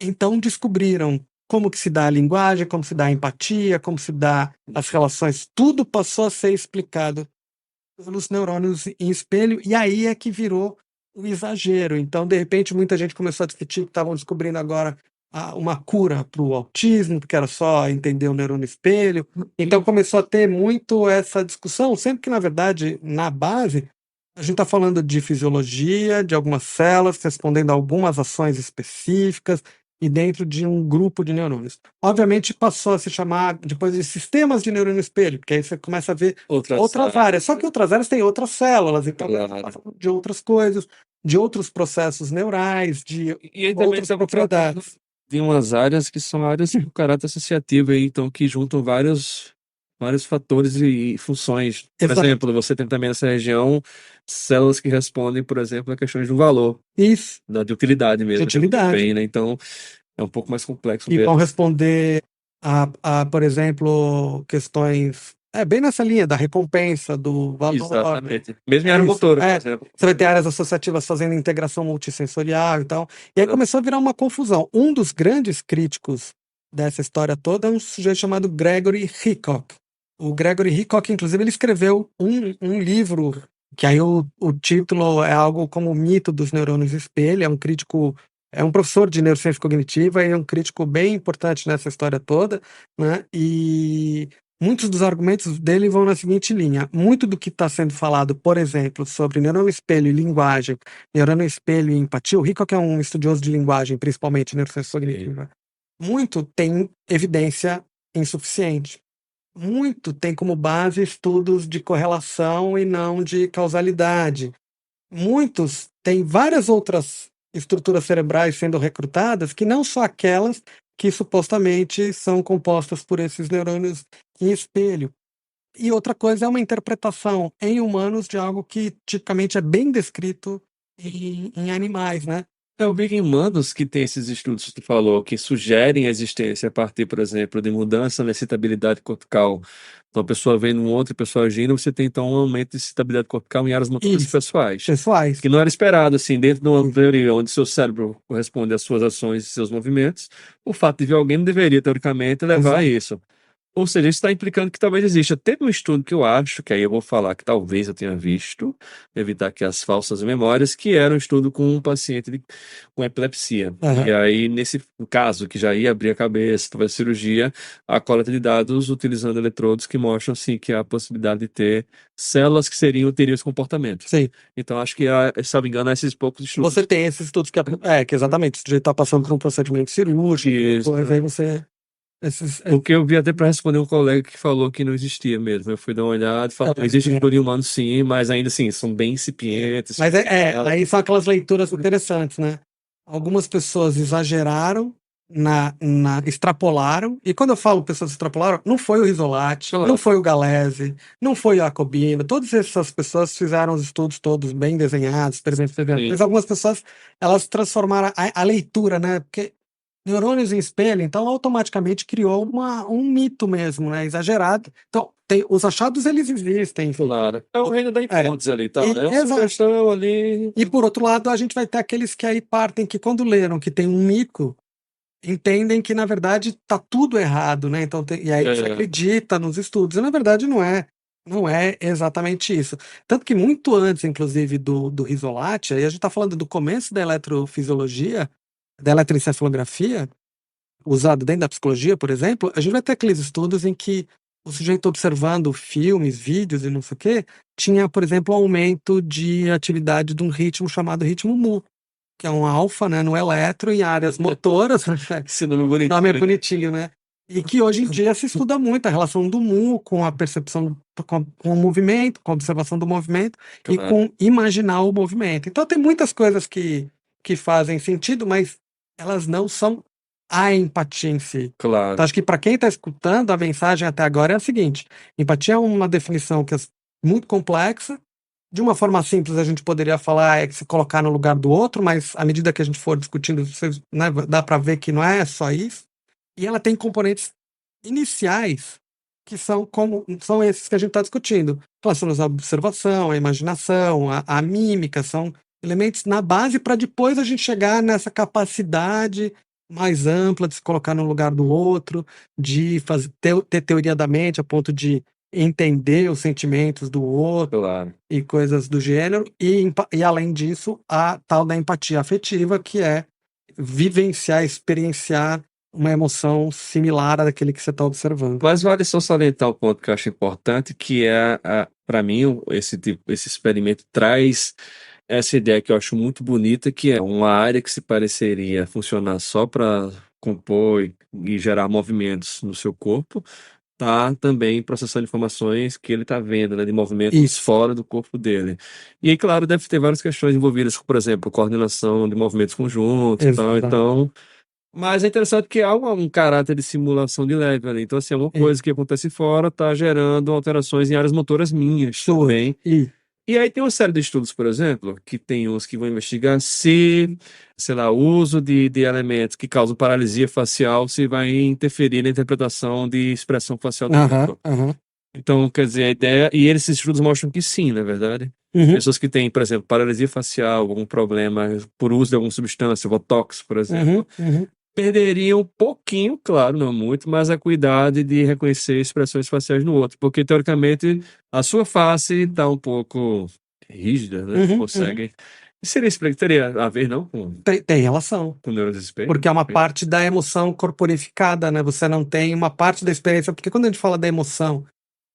então descobriram como que se dá a linguagem, como se dá a empatia, como se dá as relações, tudo passou a ser explicado pelos neurônios em espelho, e aí é que virou o exagero. Então, de repente, muita gente começou a discutir que estavam descobrindo agora uma cura para o autismo, porque era só entender o neurônio espelho. Então, começou a ter muito essa discussão, sempre que, na verdade, na base, a gente está falando de fisiologia, de algumas células respondendo a algumas ações específicas, e dentro de um grupo de neurônios. Obviamente passou a se chamar depois de sistemas de neurônio espelho, porque aí você começa a ver outras áreas. Só que outras áreas têm outras células, então de outras coisas, de outros processos neurais, de outras propriedades. Tem umas áreas que são áreas com caráter associativo aí, então que juntam vários fatores e funções. Por exemplo, você tem também nessa região células que respondem, por exemplo, a questões do valor. Isso. De utilidade mesmo. De utilidade. Bem, né? Então, é um pouco mais complexo. E vão responder por exemplo, questões bem nessa linha da recompensa, do valor. Exatamente. Mesmo em área motora, por exemplo. Você vai ter áreas associativas fazendo integração multissensorial e tal. E aí começou a virar uma confusão. Um dos grandes críticos dessa história toda é um sujeito chamado Gregory Hickok. O Gregory Hickok, inclusive, ele escreveu um livro, que aí o título é algo como o mito dos neurônios espelho. É um crítico, é um professor de neurociência cognitiva e é um crítico bem importante nessa história toda, né? E muitos dos argumentos dele vão na seguinte linha. Muito do que está sendo falado, por exemplo, sobre neurônio espelho e linguagem, neurônio espelho e empatia, o Hickok é um estudioso de linguagem, principalmente neurociência cognitiva, muito tem evidência insuficiente. Muito tem como base estudos de correlação e não de causalidade. Muitos têm várias outras estruturas cerebrais sendo recrutadas que não são aquelas que supostamente são compostas por esses neurônios em espelho. E outra coisa é uma interpretação em humanos de algo que tipicamente é bem descrito em animais, né? Eu vi em humanos que tem esses estudos que tu falou, que sugerem a existência a partir, por exemplo, de mudança na excitabilidade cortical. Então, a pessoa vendo outra pessoa agindo, você tem então um aumento de excitabilidade cortical em áreas motoras pessoais. Que não era esperado, assim, dentro de uma teoria onde seu cérebro corresponde às suas ações e seus movimentos, o fato de ver alguém não deveria, teoricamente, levar a isso. Ou seja, isso está implicando que talvez exista. Teve um estudo que eu acho, que aí eu vou falar que talvez eu tenha visto, evitar aqui as falsas memórias, que era um estudo com um paciente com epilepsia. E aí, nesse caso, que já ia abrir a cabeça, talvez cirurgia, a coleta de dados utilizando eletrodos que mostram, assim, que há a possibilidade de ter células que teriam esse comportamento. Sim. Então, acho que, se não me engano, esses poucos estudos. Você tem esses estudos que exatamente, o sujeito está passando por um procedimento cirúrgico, aí você... Porque eu vi até para responder um colega que falou que não existia mesmo. Eu fui dar uma olhada e falei, existe estudo humano sim, mas ainda assim, são bem incipientes. Mas aí são aquelas leituras interessantes, né? Algumas pessoas exageraram, extrapolaram, e quando eu falo pessoas extrapolaram, não foi o Risolati, não foi o Galeazzi, não foi o Jacobino, todas essas pessoas fizeram os estudos todos bem desenhados, mas algumas pessoas, elas transformaram a leitura, né? Porque neurônios em espelho, então automaticamente criou um mito mesmo, né? Exagerado. Então, os achados, eles existem. Claro. É o reino da hipótese ali, tá? É uma questão ali. E por outro lado, a gente vai ter aqueles que aí partem, que quando leram que tem um mito, entendem que na verdade tá tudo errado, né? Então, e aí você acredita nos estudos, e na verdade não é. Não é exatamente isso. Tanto que muito antes, inclusive, do Risolati, aí a gente está falando do começo da eletrofisiologia, da eletroencefalografia, usado dentro da psicologia, por exemplo, a gente vai ter aqueles estudos em que o sujeito observando filmes, vídeos e não sei o quê, tinha, por exemplo, um aumento de atividade de um ritmo chamado ritmo mu, que é um alfa, né, no eletro, em áreas motoras. Esse nome bonitinho. Nome é bonitinho, né? E que hoje em dia se estuda muito a relação do mu com a percepção, com o movimento, com a observação do movimento e Claro. com imaginar o movimento. Então tem muitas coisas que fazem sentido, mas elas não são a empatia em si. Claro. Então, acho que para quem está escutando, a mensagem até agora é a seguinte: empatia é uma definição que é muito complexa. De uma forma simples, a gente poderia falar se colocar no lugar do outro, mas à medida que a gente for discutindo, vocês, né, dá para ver que não é só isso. E ela tem componentes iniciais que são esses que a gente está discutindo, relacionados à observação, à imaginação, à mímica, são elementos na base para depois a gente chegar nessa capacidade mais ampla de se colocar no lugar do outro, de ter teoria da mente a ponto de entender os sentimentos do outro. Claro. E coisas do gênero, e além disso, a tal da empatia afetiva, que é vivenciar, experienciar uma emoção similar à daquele que você está observando. Mas vale só salientar um ponto que eu acho importante, que é, para mim, esse experimento traz essa ideia que eu acho muito bonita, que é uma área que se pareceria funcionar só para compor e gerar movimentos no seu corpo, tá também processando informações que ele está vendo, né, de movimentos fora do corpo dele. E aí, claro, deve ter várias questões envolvidas, por exemplo, coordenação de movimentos conjuntos e tal. Então, mas é interessante que há um caráter de simulação de leve ali. Então, assim, uma coisa que acontece fora está gerando alterações em áreas motoras minhas também. E aí tem uma série de estudos, por exemplo, que tem uns que vão investigar se, sei lá, o uso de elementos que causam paralisia facial se vai interferir na interpretação de expressão facial do corpo. Então, quer dizer, a ideia... E esses estudos mostram que sim, na verdade. Pessoas que têm, por exemplo, paralisia facial, algum problema por uso de alguma substância, botox, por exemplo, perderiam um pouquinho, claro, não muito, mas a acuidade de reconhecer expressões faciais no outro, porque teoricamente a sua face está um pouco rígida, né? Consegue. Teria a ver, não? Tem relação. Com neurodesespero? Porque é uma parte da emoção corporificada, né? Você não tem uma parte da experiência. Porque quando a gente fala da emoção,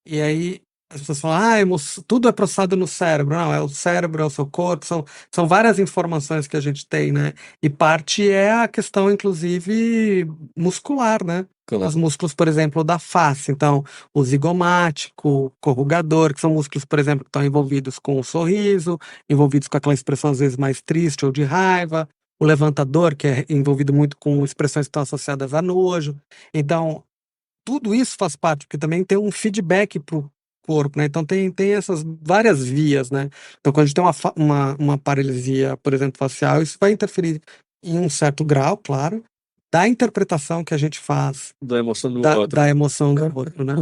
e aí as pessoas falam, tudo é processado no cérebro. Não, é o cérebro, é o seu corpo, são várias informações que a gente tem, né? E parte é a questão, inclusive, muscular, né? Claro. Os músculos, por exemplo, da face. Então, o zigomático, o corrugador, que são músculos, por exemplo, que estão envolvidos com o sorriso, envolvidos com aquela expressão, às vezes, mais triste ou de raiva. O levantador, que é envolvido muito com expressões que estão associadas a nojo. Então, tudo isso faz parte, porque também tem um feedback para o corpo, né? Então tem essas várias vias, né? Então quando a gente tem uma paralisia, por exemplo, facial, isso vai interferir em um certo grau, claro, da interpretação que a gente faz da emoção do outro. Da emoção do outro, né?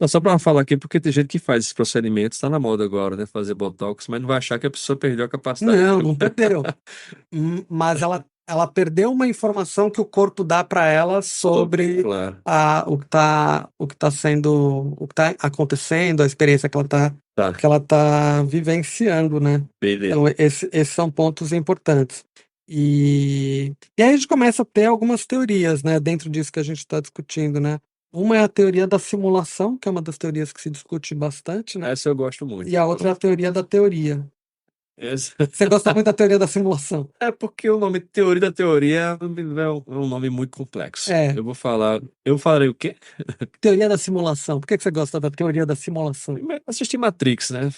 Não, só para falar aqui, porque tem gente que faz esses procedimentos, está na moda agora, né? Fazer botox, mas não vai achar que a pessoa perdeu a capacidade. Não perdeu. Mas ela perdeu uma informação que o corpo dá para ela sobre claro. o que tá acontecendo, a experiência que ela tá vivenciando, né? Beleza. Então, esses são pontos importantes. E aí a gente começa a ter algumas teorias, né, dentro disso que a gente está discutindo, né? Uma é a teoria da simulação, que é uma das teorias que se discute bastante, né? Essa eu gosto muito. E a outra é a teoria da teoria. Essa... Você gosta muito da teoria da simulação? É porque o nome teoria da teoria é um nome muito complexo. Eu falarei o quê? Teoria da simulação. Por que você gosta da teoria da simulação? Assisti Matrix, né?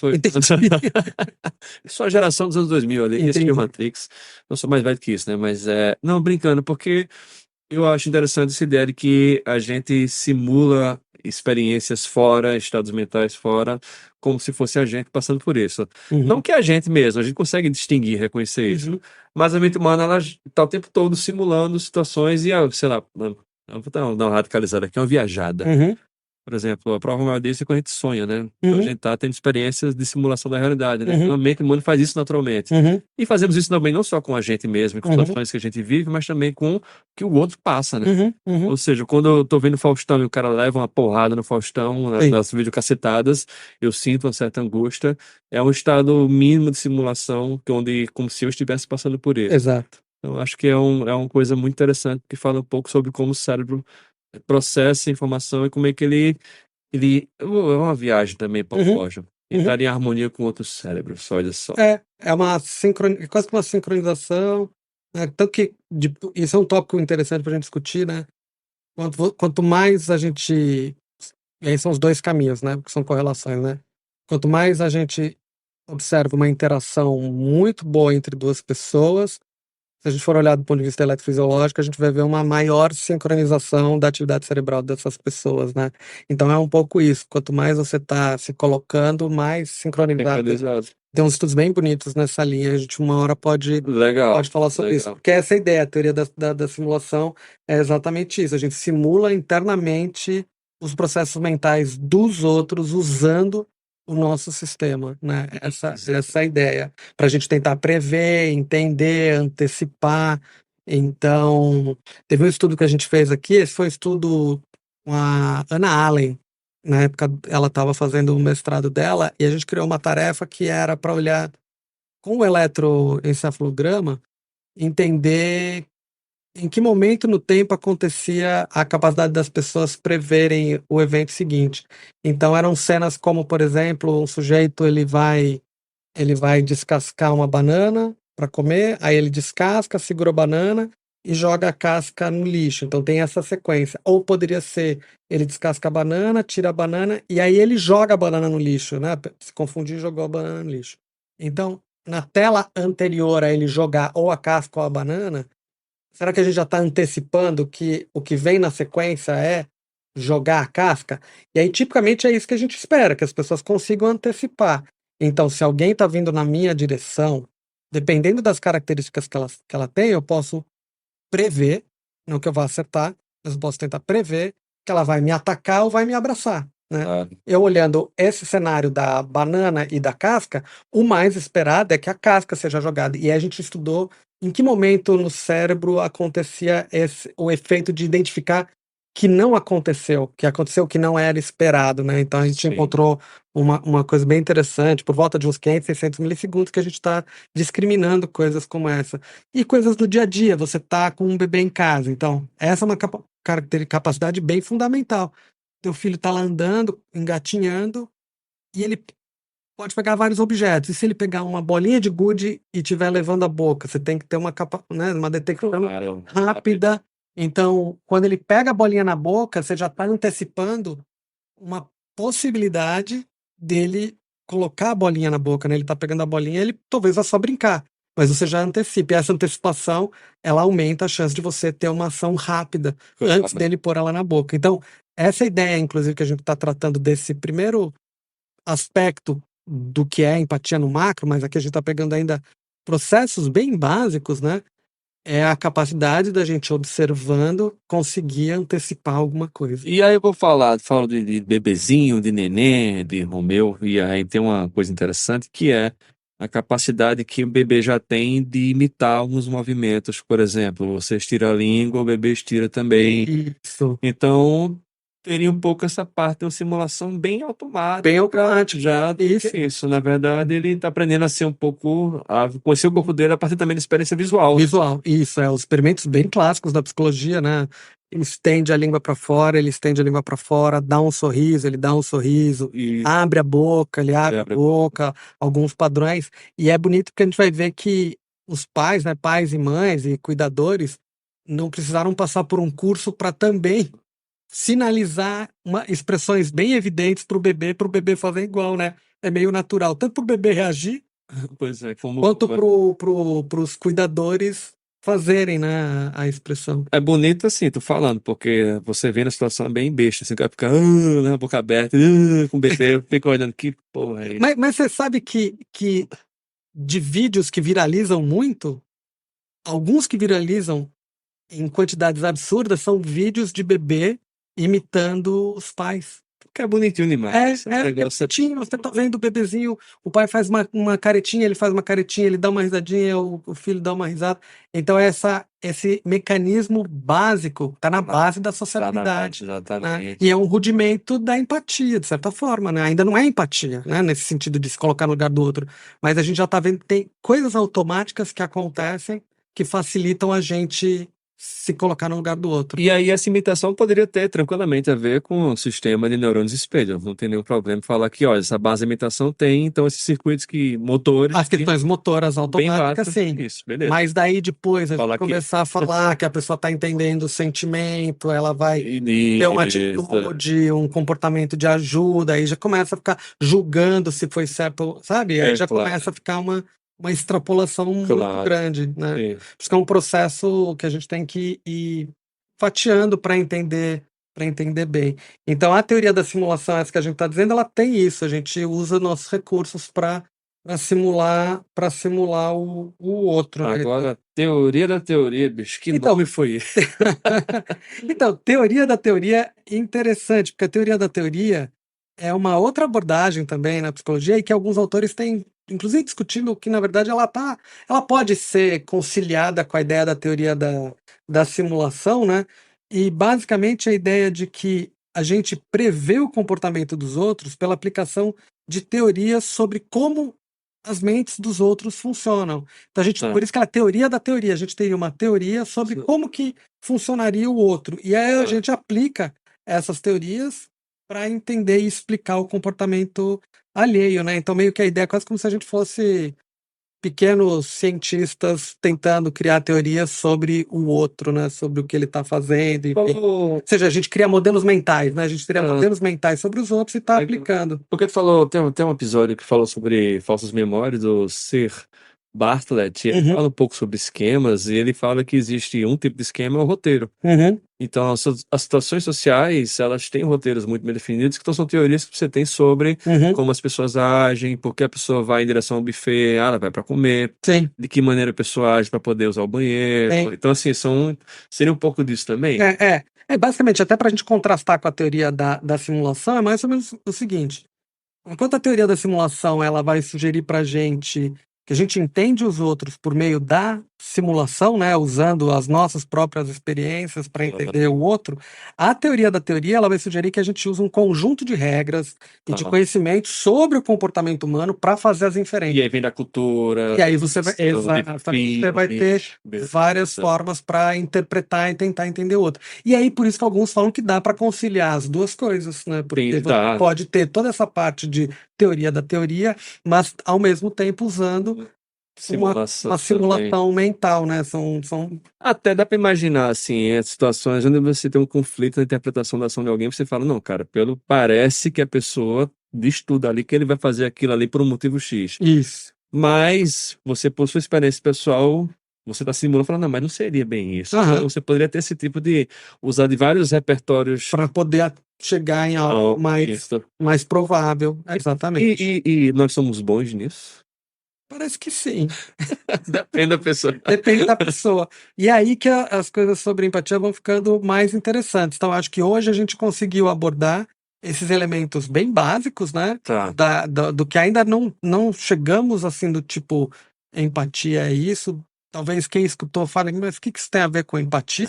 Só a geração dos anos 2000 ali que assistiu Matrix. Não sou mais velho que isso, né? Mas não, brincando, porque eu acho interessante essa ideia de que a gente simula experiências fora, estados mentais fora, como se fosse a gente passando por isso. Não que a gente mesmo, a gente consegue distinguir, reconhecer isso. Mas a mente humana, ela está o tempo todo simulando situações e, sei lá, vou dar uma radicalizada aqui, uma viajada. Por exemplo, a prova maior disso é quando a gente sonha, né? Então a gente tá tendo experiências de simulação da realidade, né? A mente humana faz isso naturalmente. E fazemos isso também não só com a gente mesmo, com situações que a gente vive, mas também com o que o outro passa, né? Ou seja, quando eu tô vendo Faustão e o cara leva uma porrada no Faustão, nas videocacetadas, eu sinto uma certa angústia. É um estado mínimo de simulação, como se eu estivesse passando por isso. Exato. Então, acho que é uma coisa muito interessante que fala um pouco sobre como o cérebro processa informação e como é que é uma viagem também para o Borja. Entrar em harmonia com outros cérebros, olha só. É uma quase que uma sincronização, né? Tanto que isso é um tópico interessante para a gente discutir, né? Quanto mais a gente. E aí são os dois caminhos, né? Que são correlações, né? Quanto mais a gente observa uma interação muito boa entre duas pessoas, se a gente for olhar do ponto de vista eletrofisiológico, a gente vai ver uma maior sincronização da atividade cerebral dessas pessoas, né? Então é um pouco isso. Quanto mais você está se colocando, mais sincronizado. Tem uns estudos bem bonitos nessa linha. A gente uma hora pode falar sobre isso. Porque essa é a ideia, a teoria da simulação é exatamente isso. A gente simula internamente os processos mentais dos outros usando o nosso sistema, né? Essa é a ideia, para a gente tentar prever, entender, antecipar. Então, teve um estudo que a gente fez aqui, esse foi um estudo com a Ana Allen, na época ela estava fazendo o mestrado dela, e a gente criou uma tarefa que era para olhar com o eletroencefalograma, entender em que momento no tempo acontecia a capacidade das pessoas preverem o evento seguinte. Então eram cenas como, por exemplo, um sujeito ele vai descascar uma banana para comer, aí ele descasca, segura a banana e joga a casca no lixo. Então tem essa sequência. Ou poderia ser, ele descasca a banana, tira a banana e aí ele joga a banana no lixo, né? Se confundiu e jogou a banana no lixo. Então, na tela anterior a ele jogar ou a casca ou a banana, será que a gente já está antecipando que o que vem na sequência é jogar a casca? E aí, tipicamente, é isso que a gente espera, que as pessoas consigam antecipar. Então, se alguém está vindo na minha direção, dependendo das características que ela tem, eu posso prever, não que eu vá acertar, mas eu posso tentar prever que ela vai me atacar ou vai me abraçar, né? Eu olhando esse cenário da banana e da casca, o mais esperado é que a casca seja jogada. E aí a gente estudou em que momento no cérebro acontecia o efeito de identificar que não aconteceu, que não era esperado, né? Então a gente encontrou uma coisa bem interessante, por volta de uns 500, 600 milissegundos, que a gente está discriminando coisas como essa. E coisas do dia a dia, você tá com um bebê em casa. Então, essa é uma capacidade bem fundamental. Teu filho tá lá andando, engatinhando, e ele pode pegar vários objetos. E se ele pegar uma bolinha de gude e estiver levando a boca, você tem que ter uma detecção rápida. Então, quando ele pega a bolinha na boca, você já está antecipando uma possibilidade dele colocar a bolinha na boca, né? Ele está pegando a bolinha, ele talvez vá só brincar, mas você já antecipa. E essa antecipação, ela aumenta a chance de você ter uma ação rápida antes dele pôr ela na boca. Então, essa ideia, inclusive, que a gente está tratando desse primeiro aspecto do que é empatia no macro, mas aqui a gente está pegando ainda processos bem básicos, né? É a capacidade da gente, observando, conseguir antecipar alguma coisa. E aí eu falo de bebezinho, de neném, de Romeu, e aí tem uma coisa interessante que é a capacidade que o bebê já tem de imitar alguns movimentos. Por exemplo, você estira a língua, o bebê estira também. Isso. Então, teria um pouco essa parte de uma simulação bem automática. Bem automática. Já isso. Na verdade, ele está aprendendo a ser um pouco, a conhecer o corpo dele a partir também da experiência visual. Visual, isso. Os experimentos bem clássicos da psicologia, né? Ele estende a língua para fora, dá um sorriso, ele dá um sorriso, abre a boca, ele abre a boca, alguns padrões. E é bonito porque a gente vai ver que os pais, né, pais e mães e cuidadores, não precisaram passar por um curso para também sinalizar expressões bem evidentes para o bebê fazer igual, né? É meio natural, tanto para o bebê reagir, quanto para os cuidadores fazerem, né, a expressão. É bonito assim, tô falando, porque você vê na situação bem besta, assim, o cara fica na boca aberta, com o bebê, fica olhando, que porra é isso? Mas você sabe que de vídeos que viralizam muito, alguns que viralizam em quantidades absurdas são vídeos de bebê imitando os pais. Que é bonitinho demais. É bonitinho, você tá vendo o bebezinho, o pai faz uma caretinha, ele faz uma caretinha, ele dá uma risadinha, o filho dá uma risada. Então esse mecanismo básico tá na base da sociabilidade, né? Exatamente. E é um rudimento da empatia, de certa forma, né? Ainda não é empatia, né? Nesse sentido de se colocar no lugar do outro, mas a gente já tá vendo que tem coisas automáticas que acontecem que facilitam a gente se colocar no lugar do outro. E aí essa imitação poderia ter tranquilamente a ver com o sistema de neurônios espelho. Não tem nenhum problema falar que, olha, essa base de imitação tem, então esses circuitos motores... As questões motoras bem automáticas, vasto. sim. Isso, beleza. Mas daí depois a gente Falar que- começar a falar que a pessoa está entendendo o sentimento, ela vai E- ter uma Isso. atitude, um comportamento de ajuda, aí já começa a ficar julgando se foi certo, sabe? Aí já claro. começa a ficar uma extrapolação muito Claro. grande, né? Sim. Por isso que é um processo que a gente tem que ir fatiando para entender bem. Então, a teoria da simulação, essa que a gente está dizendo, ela tem isso. A gente usa nossos recursos para simular o outro, né? Agora, teoria da teoria, bicho. Que Então- nome foi esse? Então, teoria da teoria é interessante, porque a teoria da teoria é uma outra abordagem também na psicologia e que alguns autores têm, inclusive, discutindo que, na verdade, ela pode ser conciliada com a ideia da teoria da simulação, né? E, basicamente, a ideia de que a gente prevê o comportamento dos outros pela aplicação de teorias sobre como as mentes dos outros funcionam. Então, por isso que é a teoria da teoria. A gente teria uma teoria sobre Sim. como que funcionaria o outro. E aí a Ah. gente aplica essas teorias para entender e explicar o comportamento alheio, né? Então, meio que a ideia é quase como se a gente fosse pequenos cientistas tentando criar teorias sobre o outro, né? Sobre o que ele está fazendo, enfim. Ou seja, a gente cria modelos mentais, né? A gente teria modelos mentais sobre os outros e está aplicando. Porque tu falou, tem um episódio que falou sobre falsas memórias do Sir Bartlett, e ele fala um pouco sobre esquemas, e ele fala que existe um tipo de esquema, é o roteiro. Então, as situações sociais, elas têm roteiros muito bem definidos, que são teorias que você tem sobre como as pessoas agem, por que a pessoa vai em direção ao buffet, ela vai para comer, Sim. de que maneira a pessoa age para poder usar o banheiro. Sim. Então, assim, seria um pouco disso também. Basicamente, até para a gente contrastar com a teoria da simulação, é mais ou menos o seguinte. Enquanto a teoria da simulação ela vai sugerir para a gente que a gente entende os outros por meio da simulação, né, usando as nossas próprias experiências para entender o outro, a teoria da teoria ela vai sugerir que a gente use um conjunto de regras e de conhecimentos sobre o comportamento humano para fazer as inferências. E aí vem da cultura. E aí você vai ter várias formas para interpretar e tentar entender o outro. E aí por isso que alguns falam que dá para conciliar as duas coisas, né? Porque você pode ter toda essa parte de teoria da teoria, mas ao mesmo tempo usando uma simulação mental, né? Até dá para imaginar, assim, as situações onde você tem um conflito na interpretação da ação de alguém, você fala, não, cara, parece que a pessoa diz tudo ali, que ele vai fazer aquilo ali por um motivo X. Isso. Mas você, por sua experiência pessoal, você está simulando, falando, não, mas não seria bem isso. Então, você poderia ter esse tipo de usar de vários repertórios para poder chegar em algo mais provável. Exatamente. E nós somos bons nisso? Parece que sim. Depende da pessoa. Depende da pessoa. E é aí que as coisas sobre empatia vão ficando mais interessantes. Então, acho que hoje a gente conseguiu abordar esses elementos bem básicos, né? Do que ainda não chegamos assim, do tipo, empatia é isso. Talvez quem escutou fale, mas o que isso tem a ver com empatia?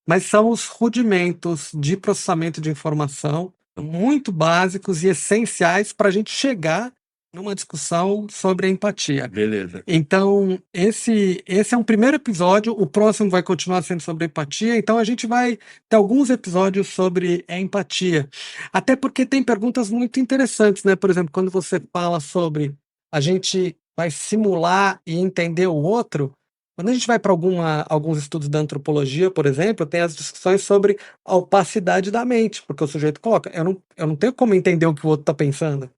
Mas são os rudimentos de processamento de informação muito básicos e essenciais para a gente chegar numa discussão sobre a empatia. Beleza. Então, esse é um primeiro episódio, o próximo vai continuar sendo sobre empatia, então a gente vai ter alguns episódios sobre a empatia. Até porque tem perguntas muito interessantes, né? Por exemplo, quando você fala sobre a gente vai simular e entender o outro, quando a gente vai para alguns estudos da antropologia, por exemplo, tem as discussões sobre a opacidade da mente, porque o sujeito coloca, eu não tenho como entender o que o outro está pensando.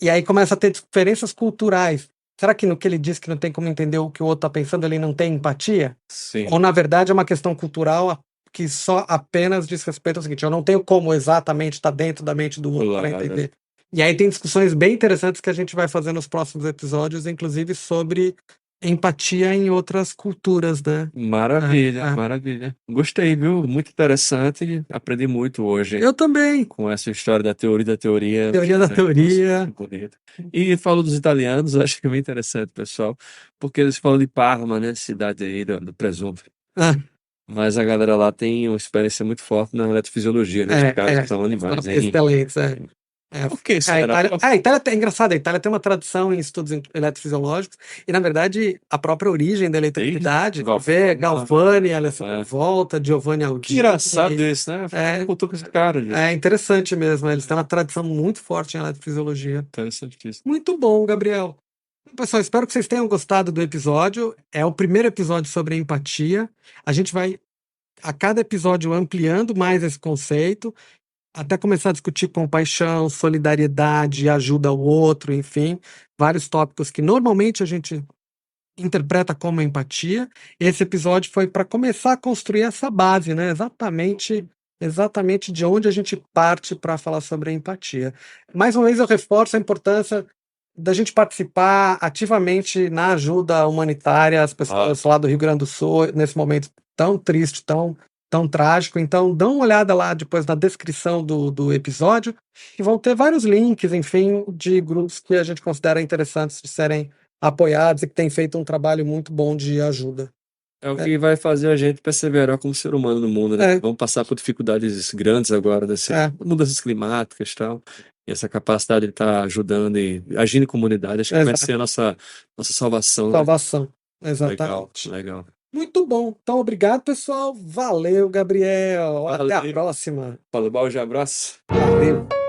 E aí começa a ter diferenças culturais. Será que no que ele diz que não tem como entender o que o outro está pensando, ele não tem empatia? Sim. Ou, na verdade, é uma questão cultural que só apenas diz respeito ao seguinte, eu não tenho como exatamente estar dentro da mente do outro para entender. E aí tem discussões bem interessantes que a gente vai fazer nos próximos episódios, inclusive sobre empatia em outras culturas, né? Maravilha, maravilha. Gostei, viu? Muito interessante. Aprendi muito hoje Eu também. com essa história da teoria da teoria. Teoria da teoria. Bonito. E falou dos italianos, acho que é bem interessante, pessoal, porque eles falam de Parma, né? Cidade aí do presunto. Mas a galera lá tem uma experiência muito forte na eletrofisiologia, né? Os caras são animais, hein? Excelentes, Por que será? A Itália é engraçado, a Itália tem uma tradição em estudos eletrofisiológicos e, na verdade, a própria origem da eletricidade, vê Galvani, Alessandro Volta, Giovanni Aldini. Que engraçado isso, né? Cultura com esse cara, gente. É interessante mesmo, eles têm uma tradição muito forte em eletrofisiologia. Interessantíssimo. Muito bom, Gabriel. Pessoal, espero que vocês tenham gostado do episódio. É o primeiro episódio sobre empatia. A gente vai, a cada episódio, ampliando mais esse conceito, até começar a discutir compaixão, solidariedade, ajuda ao outro, enfim, vários tópicos que normalmente a gente interpreta como empatia. Esse episódio foi para começar a construir essa base, né? Exatamente de onde a gente parte para falar sobre a empatia. Mais uma vez eu reforço a importância da gente participar ativamente na ajuda humanitária às pessoas lá do Rio Grande do Sul, nesse momento tão triste, tão trágico. Então, dá uma olhada lá depois na descrição do episódio, que vão ter vários links, enfim, de grupos que a gente considera interessantes de serem apoiados e que têm feito um trabalho muito bom de ajuda. É o que vai fazer a gente perseverar como ser humano no mundo, né? Vamos passar por dificuldades grandes agora, mudanças climáticas e tal. E essa capacidade de estar ajudando e agindo em comunidade, acho que vai ser a nossa salvação. Salvação, né? Exatamente. Legal. Muito bom. Então, obrigado, pessoal. Valeu, Gabriel. Até a próxima. Paulo Baldi, abraço. Valeu.